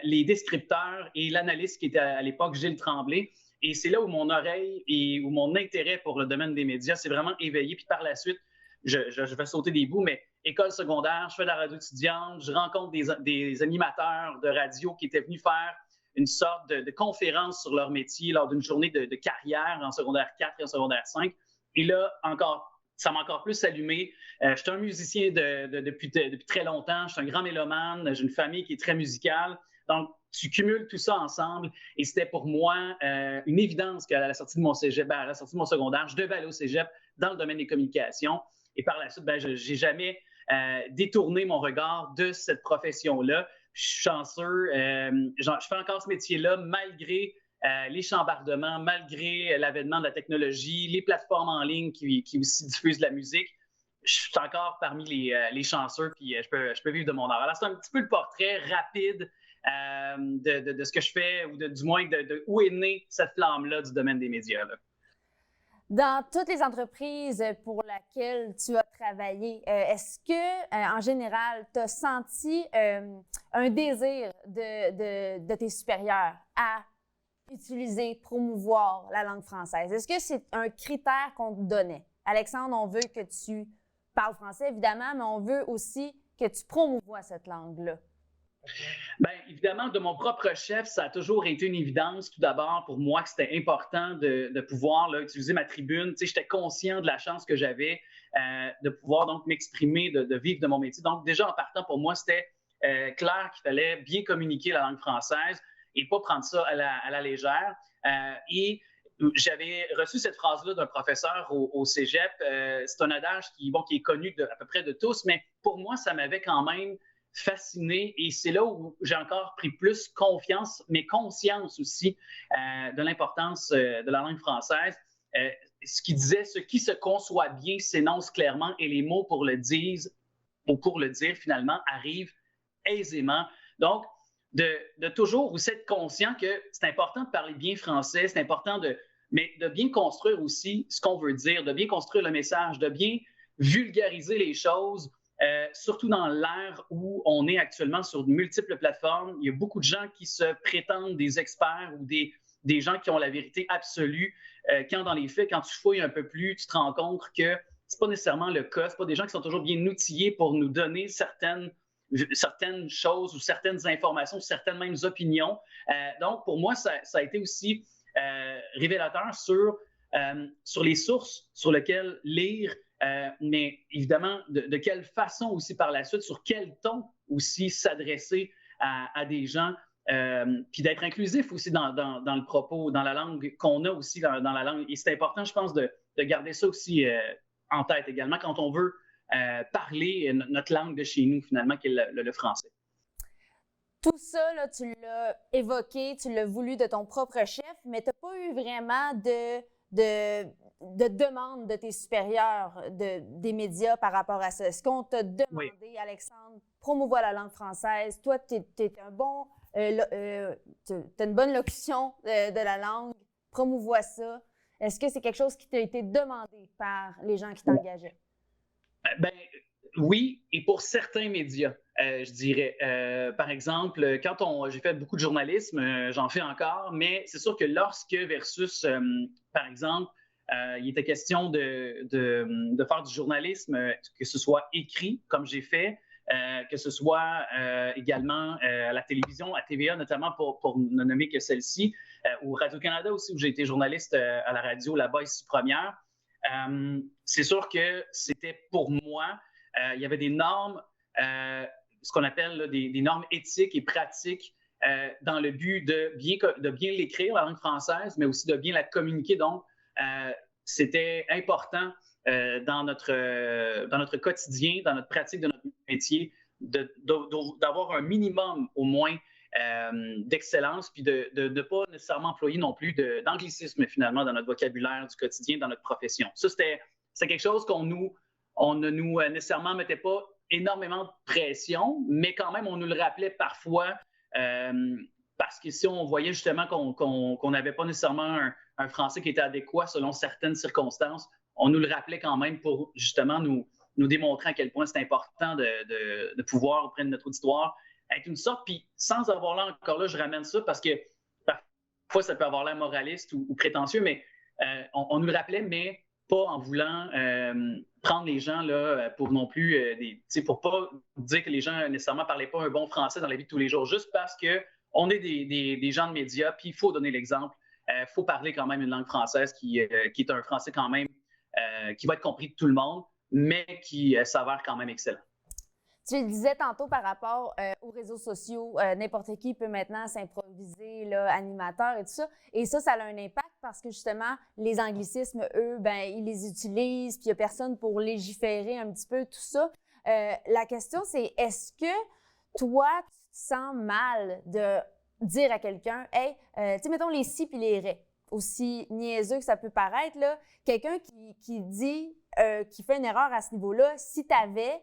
les descripteurs et l'analyste qui était à l'époque Gilles Tremblay. Et c'est là où mon oreille et où mon intérêt pour le domaine des médias s'est vraiment éveillé. Puis par la suite, je vais sauter des bouts, mais école secondaire, je fais de la radio étudiante, je rencontre des animateurs de radio qui étaient venus faire une sorte de conférence sur leur métier lors d'une journée de carrière en secondaire 4 et en secondaire 5. Et là, ça m'a encore plus allumé. Je suis un musicien depuis très longtemps. Je suis un grand mélomane. J'ai une famille qui est très musicale. Donc, tu cumules tout ça ensemble. Et c'était pour moi une évidence qu'à la sortie de mon cégep, à la sortie de mon secondaire, je devais aller au cégep dans le domaine des communications. Et par la suite, je n'ai jamais détourné mon regard de cette profession-là. Je suis chanceux. Je fais encore ce métier-là malgré les chambardements, malgré l'avènement de la technologie, les plateformes en ligne qui aussi diffusent de la musique. Je suis encore parmi les chanceux, puis je peux vivre de mon art. Alors, c'est un petit peu le portrait rapide de ce que je fais, ou du moins de où est née cette flamme-là du domaine des médias. Là. Dans toutes les entreprises pour lesquelles tu as travaillé, est-ce que, en général, tu as senti un désir de tes supérieurs à utiliser, promouvoir la langue française? Est-ce que c'est un critère qu'on te donnait? Alexandre, on veut que tu parles français, évidemment, mais on veut aussi que tu promouvoies cette langue-là. Bien, évidemment, de mon propre chef, ça a toujours été une évidence, tout d'abord, pour moi, que c'était important de pouvoir là, utiliser ma tribune. Tu sais, j'étais conscient de la chance que j'avais de pouvoir donc m'exprimer, de vivre de mon métier. Donc, déjà, en partant, pour moi, c'était clair qu'il fallait bien communiquer la langue française et pas prendre ça à la légère. Et j'avais reçu cette phrase-là d'un professeur au cégep. C'est un adage qui est connu à peu près de tous, mais pour moi, ça m'avait quand même fasciné, et c'est là où j'ai encore pris plus confiance, mais conscience aussi de l'importance de la langue française. Ce qui disait, ce qui se conçoit bien s'énonce clairement, et les mots pour le dire finalement arrivent aisément. Donc, de toujours aussi être conscient que c'est important de parler bien français, c'est important mais de bien construire aussi ce qu'on veut dire, de bien construire le message, de bien vulgariser les choses. Surtout dans l'ère où on est actuellement sur de multiples plateformes, il y a beaucoup de gens qui se prétendent des experts ou des gens qui ont la vérité absolue. Quand dans les faits, quand tu fouilles un peu plus, tu te rends compte que c'est pas nécessairement le cas. C'est pas des gens qui sont toujours bien outillés pour nous donner certaines choses ou certaines informations, certaines mêmes opinions. Donc, pour moi, ça a été aussi révélateur sur sur les sources sur lesquelles lire, mais évidemment, de quelle façon aussi par la suite, sur quel ton aussi s'adresser à des gens, puis d'être inclusif aussi dans le propos, dans la langue qu'on a aussi dans la langue. Et c'est important, je pense, de garder ça aussi en tête également quand on veut parler notre langue de chez nous, finalement, qui est le français. Tout ça, là, tu l'as évoqué, tu l'as voulu de ton propre chef, mais tu n'as pas eu vraiment de demande de tes supérieurs, des médias par rapport à ça. Est-ce qu'on t'a demandé, oui, Alexandre, promouvoir la langue française? Toi, tu es un bon, t'as une bonne locution de la langue, promouvoir ça. Est-ce que c'est quelque chose qui t'a été demandé par les gens qui t'engageaient? Ben, oui, et pour certains médias, je dirais. Par exemple, quand j'ai fait beaucoup de journalisme, j'en fais encore, mais c'est sûr que lorsque versus, par exemple, il était question de faire du journalisme, que ce soit écrit, comme j'ai fait, que ce soit également à la télévision, à TVA notamment, pour ne nommer que celle-ci, ou Radio-Canada aussi, où j'ai été journaliste à la radio là-bas, ici première. C'est sûr que c'était pour moi, il y avait des normes, ce qu'on appelle là, des normes éthiques et pratiques dans le but de bien l'écrire, la langue française, mais aussi de bien la communiquer. Donc, c'était important dans notre quotidien, dans notre pratique de notre métier, d'avoir un minimum au moins d'excellence, puis de ne pas nécessairement employer non plus d'anglicisme finalement dans notre vocabulaire du quotidien, dans notre profession. Ça, c'est quelque chose on ne nous nécessairement mettait pas énormément de pression, mais quand même, on nous le rappelait parfois parce que si on voyait justement qu'on n'avait pas nécessairement un français qui était adéquat selon certaines circonstances, on nous le rappelait quand même pour justement nous démontrer à quel point c'est important de pouvoir, auprès de notre auditoire, être une sorte, puis sans avoir l'air, encore là, je ramène ça parce que parfois ça peut avoir l'air moraliste ou prétentieux, mais on nous le rappelait, mais pas en voulant prendre les gens là, pour non plus, pour pas dire que les gens nécessairement ne parlaient pas un bon français dans la vie de tous les jours, juste parce qu'on est des gens de médias, puis il faut donner l'exemple. Il faut parler quand même une langue française qui est un français quand même qui va être compris de tout le monde, mais qui s'avère quand même excellent. Tu le disais tantôt par rapport aux réseaux sociaux, n'importe qui peut maintenant s'improviser là, animateur et tout ça. Et ça a un impact parce que justement, les anglicismes, eux, ils les utilisent, puis il n'y a personne pour légiférer un petit peu tout ça. La question, c'est est-ce que toi, tu te sens mal de dire à quelqu'un, hey, tu sais, mettons les si puis les ré, aussi niaiseux que ça peut paraître, là, quelqu'un qui dit, qui fait une erreur à ce niveau-là, si t'avais,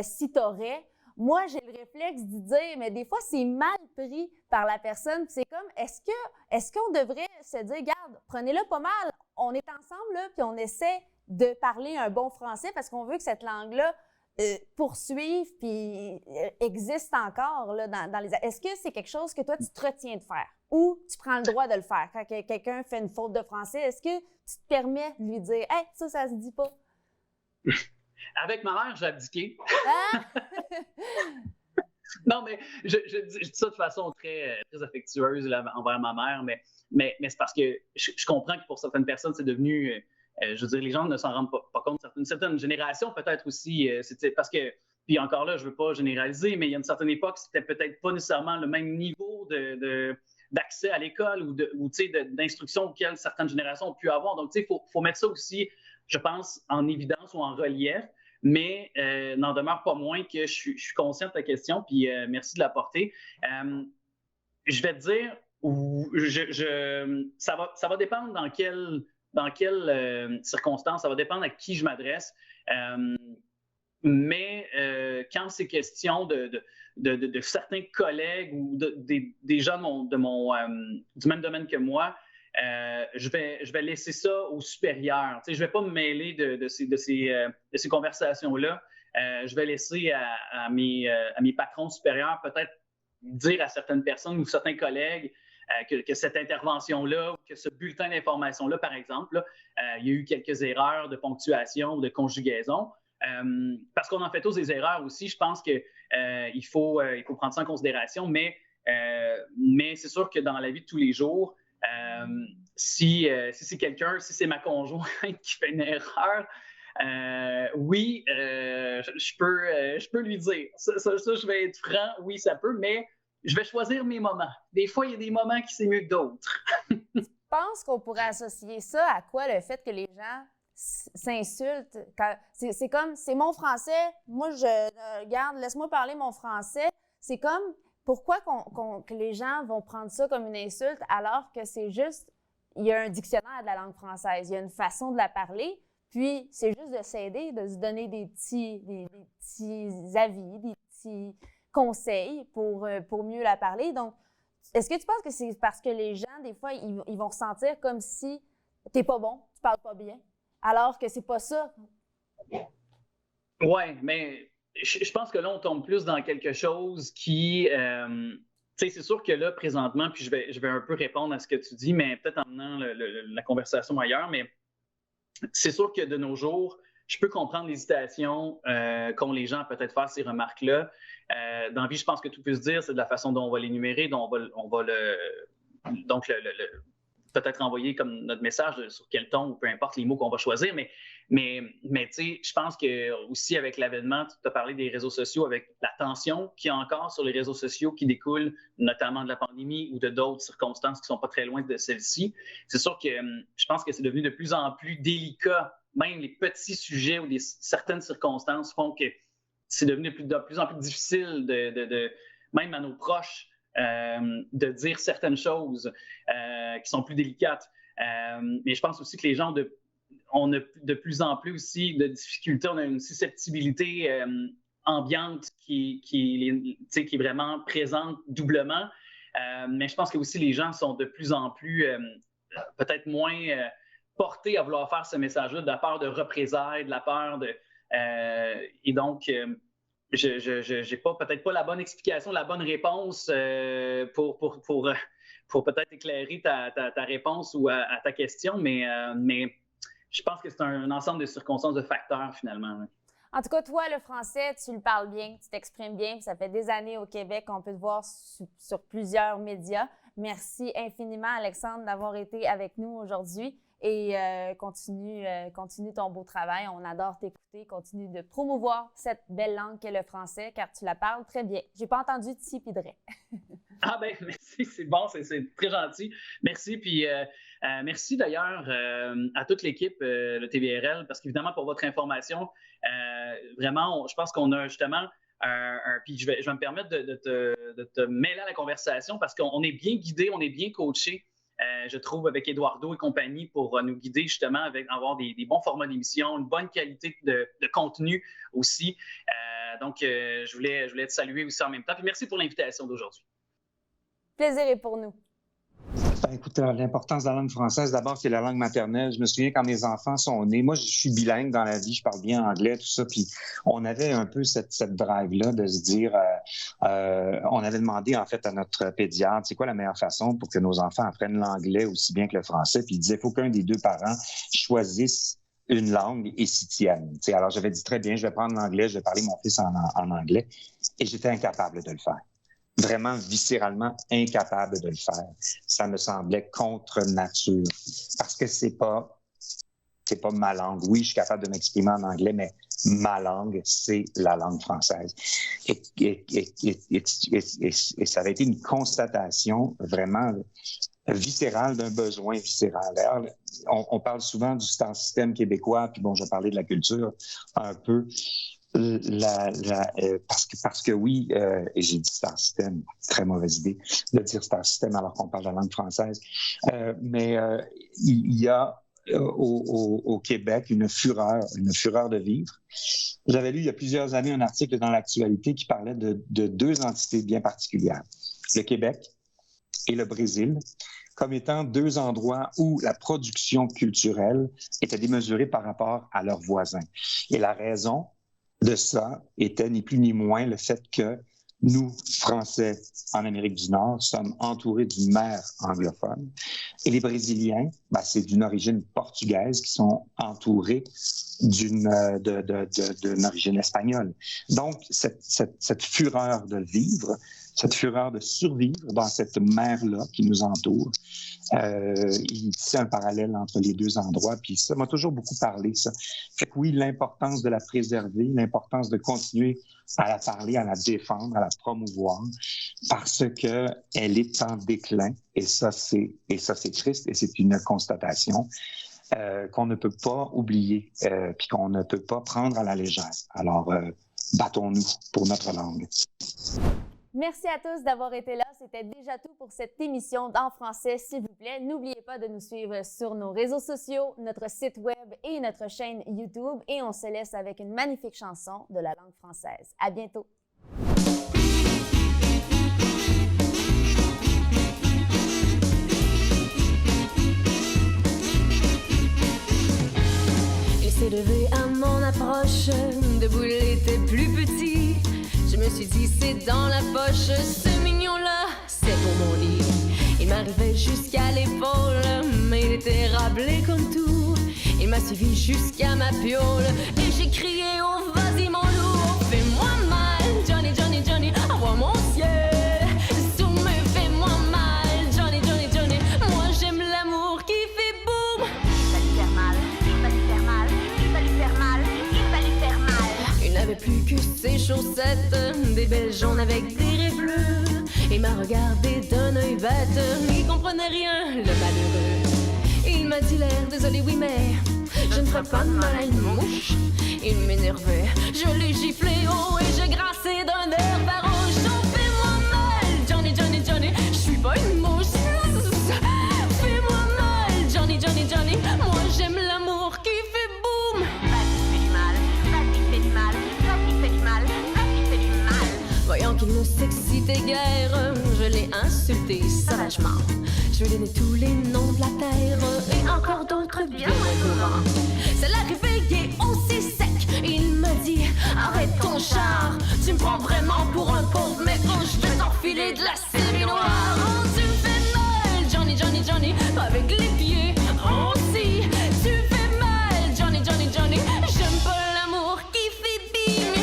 si t'aurais, moi, j'ai le réflexe de dire, mais des fois, c'est mal pris par la personne. C'est comme, est-ce qu'on devrait se dire, regarde, prenez-le pas mal, on est ensemble, là, puis on essaie de parler un bon français parce qu'on veut que cette langue-là poursuive puis existe encore là, dans les... Est-ce que c'est quelque chose que toi, tu te retiens de faire ou tu prends le droit de le faire? Quand quelqu'un fait une faute de français, est-ce que tu te permets de lui dire, hey, ça se dit pas? Avec ma mère, j'ai abdiqué. Ah! Non, mais je dis ça de façon très, très affectueuse là, envers ma mère, mais c'est parce que je comprends que pour certaines personnes, c'est devenu, je veux dire, les gens ne s'en rendent pas compte. Une certaine génération, peut-être aussi, c'était parce que, puis encore là, je ne veux pas généraliser, mais il y a une certaine époque, c'était peut-être pas nécessairement le même niveau d'accès à l'école ou d'instruction auquel certaines générations ont pu avoir. Donc, il faut mettre ça aussi, je pense, en évidence ou en relief, mais n'en demeure pas moins que je suis conscient de ta question, puis merci de l'apporter. Je vais te dire, ça va dépendre dans quelles circonstances, ça va dépendre à qui je m'adresse, mais quand c'est question de certains collègues ou des gens du même domaine que moi, je vais laisser ça aux supérieurs. Je ne vais pas me mêler de ces conversations-là. Je vais laisser à mes patrons supérieurs peut-être dire à certaines personnes ou certains collègues que cette intervention-là, que ce bulletin d'information-là, par exemple, là, il y a eu quelques erreurs de ponctuation ou de conjugaison. Parce qu'on en fait tous des erreurs aussi. Je pense qu'il faut prendre ça en considération, mais c'est sûr que dans la vie de tous les jours, si c'est quelqu'un, si c'est ma conjointe qui fait une erreur, oui, je peux lui dire. Ça, je vais être franc, oui, ça peut, mais je vais choisir mes moments. Des fois, il y a des moments qui c'est mieux que d'autres. Je pense qu'on pourrait associer ça à quoi le fait que les gens s'insultent. C'est comme, c'est mon français, moi je regarde, laisse-moi parler mon français. C'est comme, pourquoi que les gens vont prendre ça comme une insulte alors que c'est juste, il y a un dictionnaire de la langue française, il y a une façon de la parler, puis c'est juste de s'aider, de se donner des petits avis, des petits conseils pour mieux la parler. Donc, est-ce que tu penses que c'est parce que les gens, des fois, ils vont ressentir comme si t'es pas bon, tu parles pas bien, alors que c'est pas ça? Ouais, mais je pense que là, on tombe plus dans quelque chose qui... tu sais, c'est sûr que là, présentement, puis je vais un peu répondre à ce que tu dis, mais peut-être en menant la conversation ailleurs, mais c'est sûr que de nos jours, je peux comprendre l'hésitation qu'ont les gens à peut-être faire ces remarques-là. Dans la vie, je pense que tout peut se dire, c'est de la façon dont on va l'énumérer, dont on va peut-être envoyer comme notre message sur quel ton ou peu importe les mots qu'on va choisir. Mais tu sais, je pense que aussi avec l'avènement, tu as parlé des réseaux sociaux, avec la tension qu'il y a encore sur les réseaux sociaux qui découle notamment de la pandémie ou de d'autres circonstances qui ne sont pas très loin de celle-ci. C'est sûr que je pense que c'est devenu de plus en plus délicat. Même les petits sujets ou certaines circonstances font que c'est devenu de plus en plus difficile même à nos proches, de dire certaines choses qui sont plus délicates. Mais je pense aussi que les gens ont de plus en plus aussi de difficultés. On a une susceptibilité ambiante qui est vraiment présente doublement. Mais je pense que aussi les gens sont de plus en plus peut-être moins portés à vouloir faire ce message-là, de la peur de représailles, de la peur de... et donc... je n'ai peut-être pas la bonne explication, la bonne réponse pour peut-être éclairer ta réponse ou à ta question, mais je pense que c'est un ensemble de circonstances, de facteurs finalement. En tout cas, toi, le français, tu le parles bien, tu t'exprimes bien. Ça fait des années au Québec, on peut te voir sur plusieurs médias. Merci infiniment, Alexandre, d'avoir été avec nous aujourd'hui. Et continue ton beau travail. On adore t'écouter. Continue de promouvoir cette belle langue qu'est le français, car tu la parles très bien. J'ai pas entendu ti pis drais. Ah ben merci, c'est bon, c'est très gentil. Merci, puis merci d'ailleurs à toute l'équipe, le TVRL, parce qu'évidemment, pour votre information, vraiment, je pense qu'on a justement puis je vais me permettre de te mêler à la conversation parce qu'on est bien guidé, on est bien coaché. Je trouve, avec Eduardo et compagnie, pour nous guider justement avec avoir des bons formats d'émission, une bonne qualité de contenu aussi. Donc, je voulais te saluer aussi en même temps. Puis merci pour l'invitation d'aujourd'hui. Plaisir est pour nous. Ben, écoute, l'importance de la langue française, d'abord, c'est la langue maternelle. Je me souviens quand mes enfants sont nés, moi, je suis bilingue dans la vie, je parle bien anglais, tout ça, puis on avait un peu cette drive-là de se dire, on avait demandé, en fait, à notre pédiatre, c'est quoi la meilleure façon pour que nos enfants apprennent l'anglais aussi bien que le français, puis il disait, il faut qu'un des deux parents choisisse une langue et s'y tienne. Alors, j'avais dit, très bien, je vais prendre l'anglais, je vais parler mon fils en anglais, et j'étais incapable de le faire. Vraiment viscéralement incapable de le faire. Ça me semblait contre nature. Parce que c'est pas ma langue. Oui, je suis capable de m'exprimer en anglais, mais ma langue, c'est la langue française. Et ça avait été une constatation vraiment viscérale d'un besoin viscéral. D'ailleurs, on parle souvent du star system québécois, puis bon, je vais parler de la culture un peu. Parce que oui, et j'ai dit star system, très mauvaise idée de dire star system alors qu'on parle la langue française, mais il y a au Québec une fureur de vivre. J'avais lu il y a plusieurs années un article dans l'actualité qui parlait de deux entités bien particulières, le Québec et le Brésil, comme étant deux endroits où la production culturelle était démesurée par rapport à leurs voisins. Et la raison de ça était ni plus ni moins le fait que nous, Français en Amérique du Nord, sommes entourés d'une mer anglophone. Et les Brésiliens, c'est d'une origine portugaise qui sont entourés d'une origine espagnole. Donc, cette fureur de vivre cette fureur de survivre dans cette mer-là qui nous entoure. Il tisse un parallèle entre les deux endroits, puis ça m'a toujours beaucoup parlé, ça. Fait que oui, l'importance de la préserver, l'importance de continuer à la parler, à la défendre, à la promouvoir, parce que elle est en déclin, et ça c'est triste, et c'est une constatation qu'on ne peut pas oublier, puis qu'on ne peut pas prendre à la légère. Alors, battons-nous pour notre langue. Merci à tous d'avoir été là. C'était déjà tout pour cette émission d'En français, s'il vous plaît. N'oubliez pas de nous suivre sur nos réseaux sociaux, notre site web et notre chaîne YouTube. Et on se laisse avec une magnifique chanson de la langue française. À bientôt! Il s'est levé à mon approche, debout il était plus petit. Je me suis dit c'est dans la poche, ce mignon-là, c'est pour mon lit. Il m'arrivait jusqu'à l'épaule, mais il était râblé comme tout. Il m'a suivi jusqu'à ma piole, et j'ai crié oh vas-y mon loup, fais-moi mal, Johnny, Johnny, Johnny, envoie mon ciel. Sous me fais-moi mal, Johnny, Johnny, Johnny, moi j'aime l'amour qui fait boum. Il va lui faire mal, il va lui faire mal, il va lui faire mal, il va lui faire mal. Il n'avait plus que ses chaussettes, des belles jaunes avec des raies bleues. Il m'a regardé d'un œil bête, il comprenait rien, le malheureux. Il m'a dit l'air, désolé oui mais je ne ferai pas de mal à une mouche. Il m'énervait, je l'ai giflé haut et j'ai grassé d'un air farouche. Oh fais-moi mal, Johnny, Johnny, Johnny, je suis pas une mouche. Fais-moi mal, Johnny, Johnny, Johnny, moi j'aime l'amour qui fait boum. Vas-y fais du mal, vas-y fais du mal, vas-y fais du mal, vas-y fais du mal. Voyant qu'il ne s'excitait guère, je l'ai insulté sauvagement. Je lui ai donné tous les noms de la terre et encore d'autres bien moins courants. Ça l'a réveillé aussi sec. Il m'a dit arrête ton char, tu me prends vraiment pour un pauvre mec. Oh, je vais t'enfiler de la séminoire. Oh, tu me fais mal, Johnny, Johnny, Johnny, avec les pieds aussi. Tu me fais mal, Johnny, Johnny, Johnny, j'aime pas l'amour qui fait bing.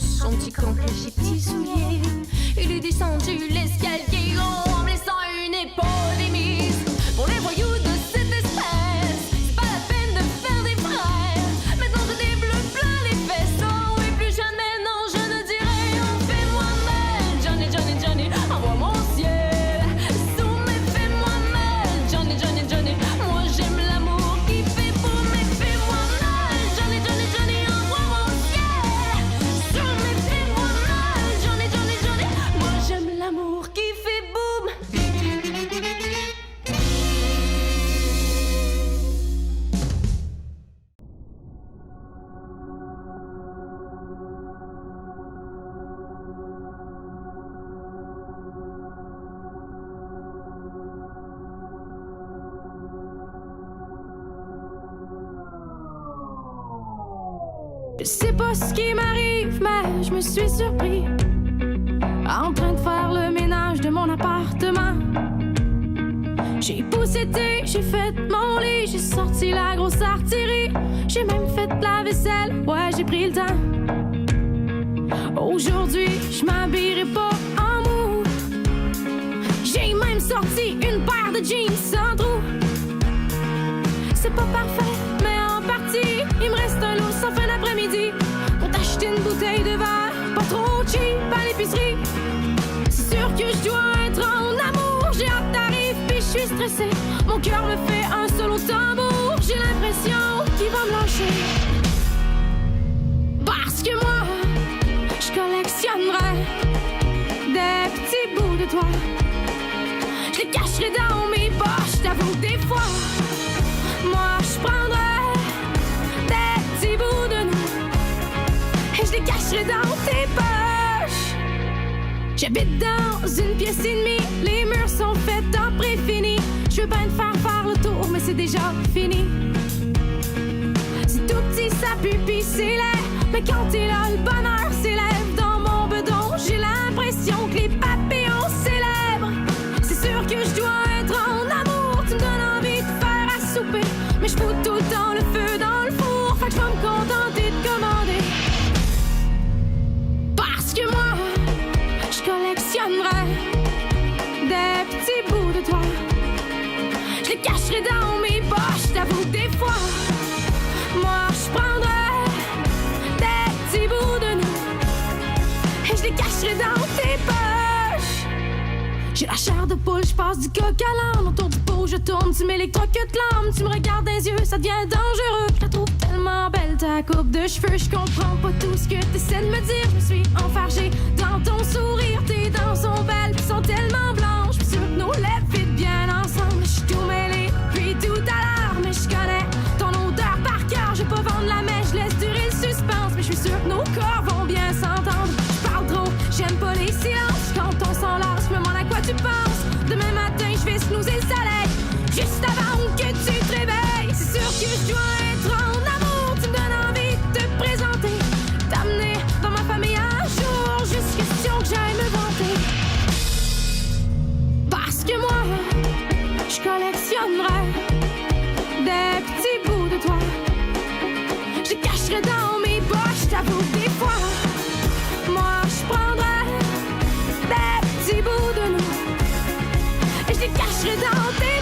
Son petit complet, ses petits souliers. Il est descendu l'escalier en me laissant une épaule émise. Pour les voyous de cette espèce, c'est pas la peine de faire des frères. Maintenant j'ai des bleus plein les fesses. Oh et plus jamais non je ne dirai oh fais-moi mal, Johnny, Johnny, Johnny, envoie mon ciel. Sous mais fais-moi mal, Johnny, Johnny, Johnny, moi j'aime l'amour qui fait boum. Mais fais-moi mal, Johnny, Johnny, Johnny, envoie mon ciel. Sous mais fais-moi mal, Johnny, Johnny, Johnny, moi j'aime l'amour qui fait boum. Je sais pas ce qui m'arrive, mais je me suis surpris en train de faire le ménage de mon appartement. J'ai poussé, j'ai fait mon lit, j'ai sorti la grosse artillerie. J'ai même fait la vaisselle, ouais j'ai pris le temps. Aujourd'hui, je m'habillerai pas en mou. J'ai même sorti une paire de jeans sans trou. C'est pas parfait, mais en partie, il me reste un lot sans fin d'après-midi pour t'acheter une bouteille de verre, pas trop cheap à l'épicerie. C'est sûr que je dois être en amour, j'ai hâte t'arrive puis je suis stressée. Mon cœur me fait un solo tambour, j'ai l'impression qu'il va me lâcher. Parce que moi, je collectionnerai des petits bouts de toi. Je les cacherai dans mes poches, t'avoue des fois. Moi, je prendrai des petits bouts de nous et je les cacherai dans tes poches. J'habite dans une pièce et demie, les murs sont faits en préfini. Je veux bien te faire le tour, mais c'est déjà fini. C'est tout petit, ça pupille s'élève. Mais quand t'es là, le bonheur s'élève dans mon bedon. J'ai l'impression que les papillons célèbrent. C'est sûr que je dois être en amour. Tu me donnes envie de faire à souper. Mais je fous tout le temps le feu dans le four. Fait que je vais me contenter de commander. Parce que moi, je collectionnerai des petits bouts de toi. Je les cacherai dans mes poches. T'avoue que des fois, moi je prendrai des petits bouts de nous et je les cacherai dans tes poches. J'ai la chair de poule, je passe du coq à l'âne. Autour du pot, je tourne, tu m'électrocutes l'âme. Tu me regardes dans les yeux, ça devient dangereux. Je la trouve tellement belle, ta coupe de cheveux. Je comprends pas tout ce que t'essaies de me dire. Je me suis enfargée dans ton sourire. Tes dents sont belles, pis sont tellement blanches. Je suis sûre que nos lèvres fit bien ensemble. Je suis tout mêlée, puis tout à l'heure. Mais je connais ton odeur par cœur. Je vais pas vendre la mèche, je laisse durer le suspense. Mais je suis sûre que nos corps vont bien s'entendre. Je parle trop, j'aime pas les silences. Quand on s'enlace, je me demande à quoi tu penses. Demain matin, je vais snoozer le soleil juste avant que tu te réveilles. C'est sûr que je dois être en amour. Tu me donnes envie de te présenter, t'amener dans ma famille un jour. Juste question que j'aille me vanter. Parce que moi, je collectionnerai des petits bouts de toi. Je les cacherai dans mes poches. T'avoue que des fois, moi je prendrai des petits bouts de nous et je les cacherai dans tes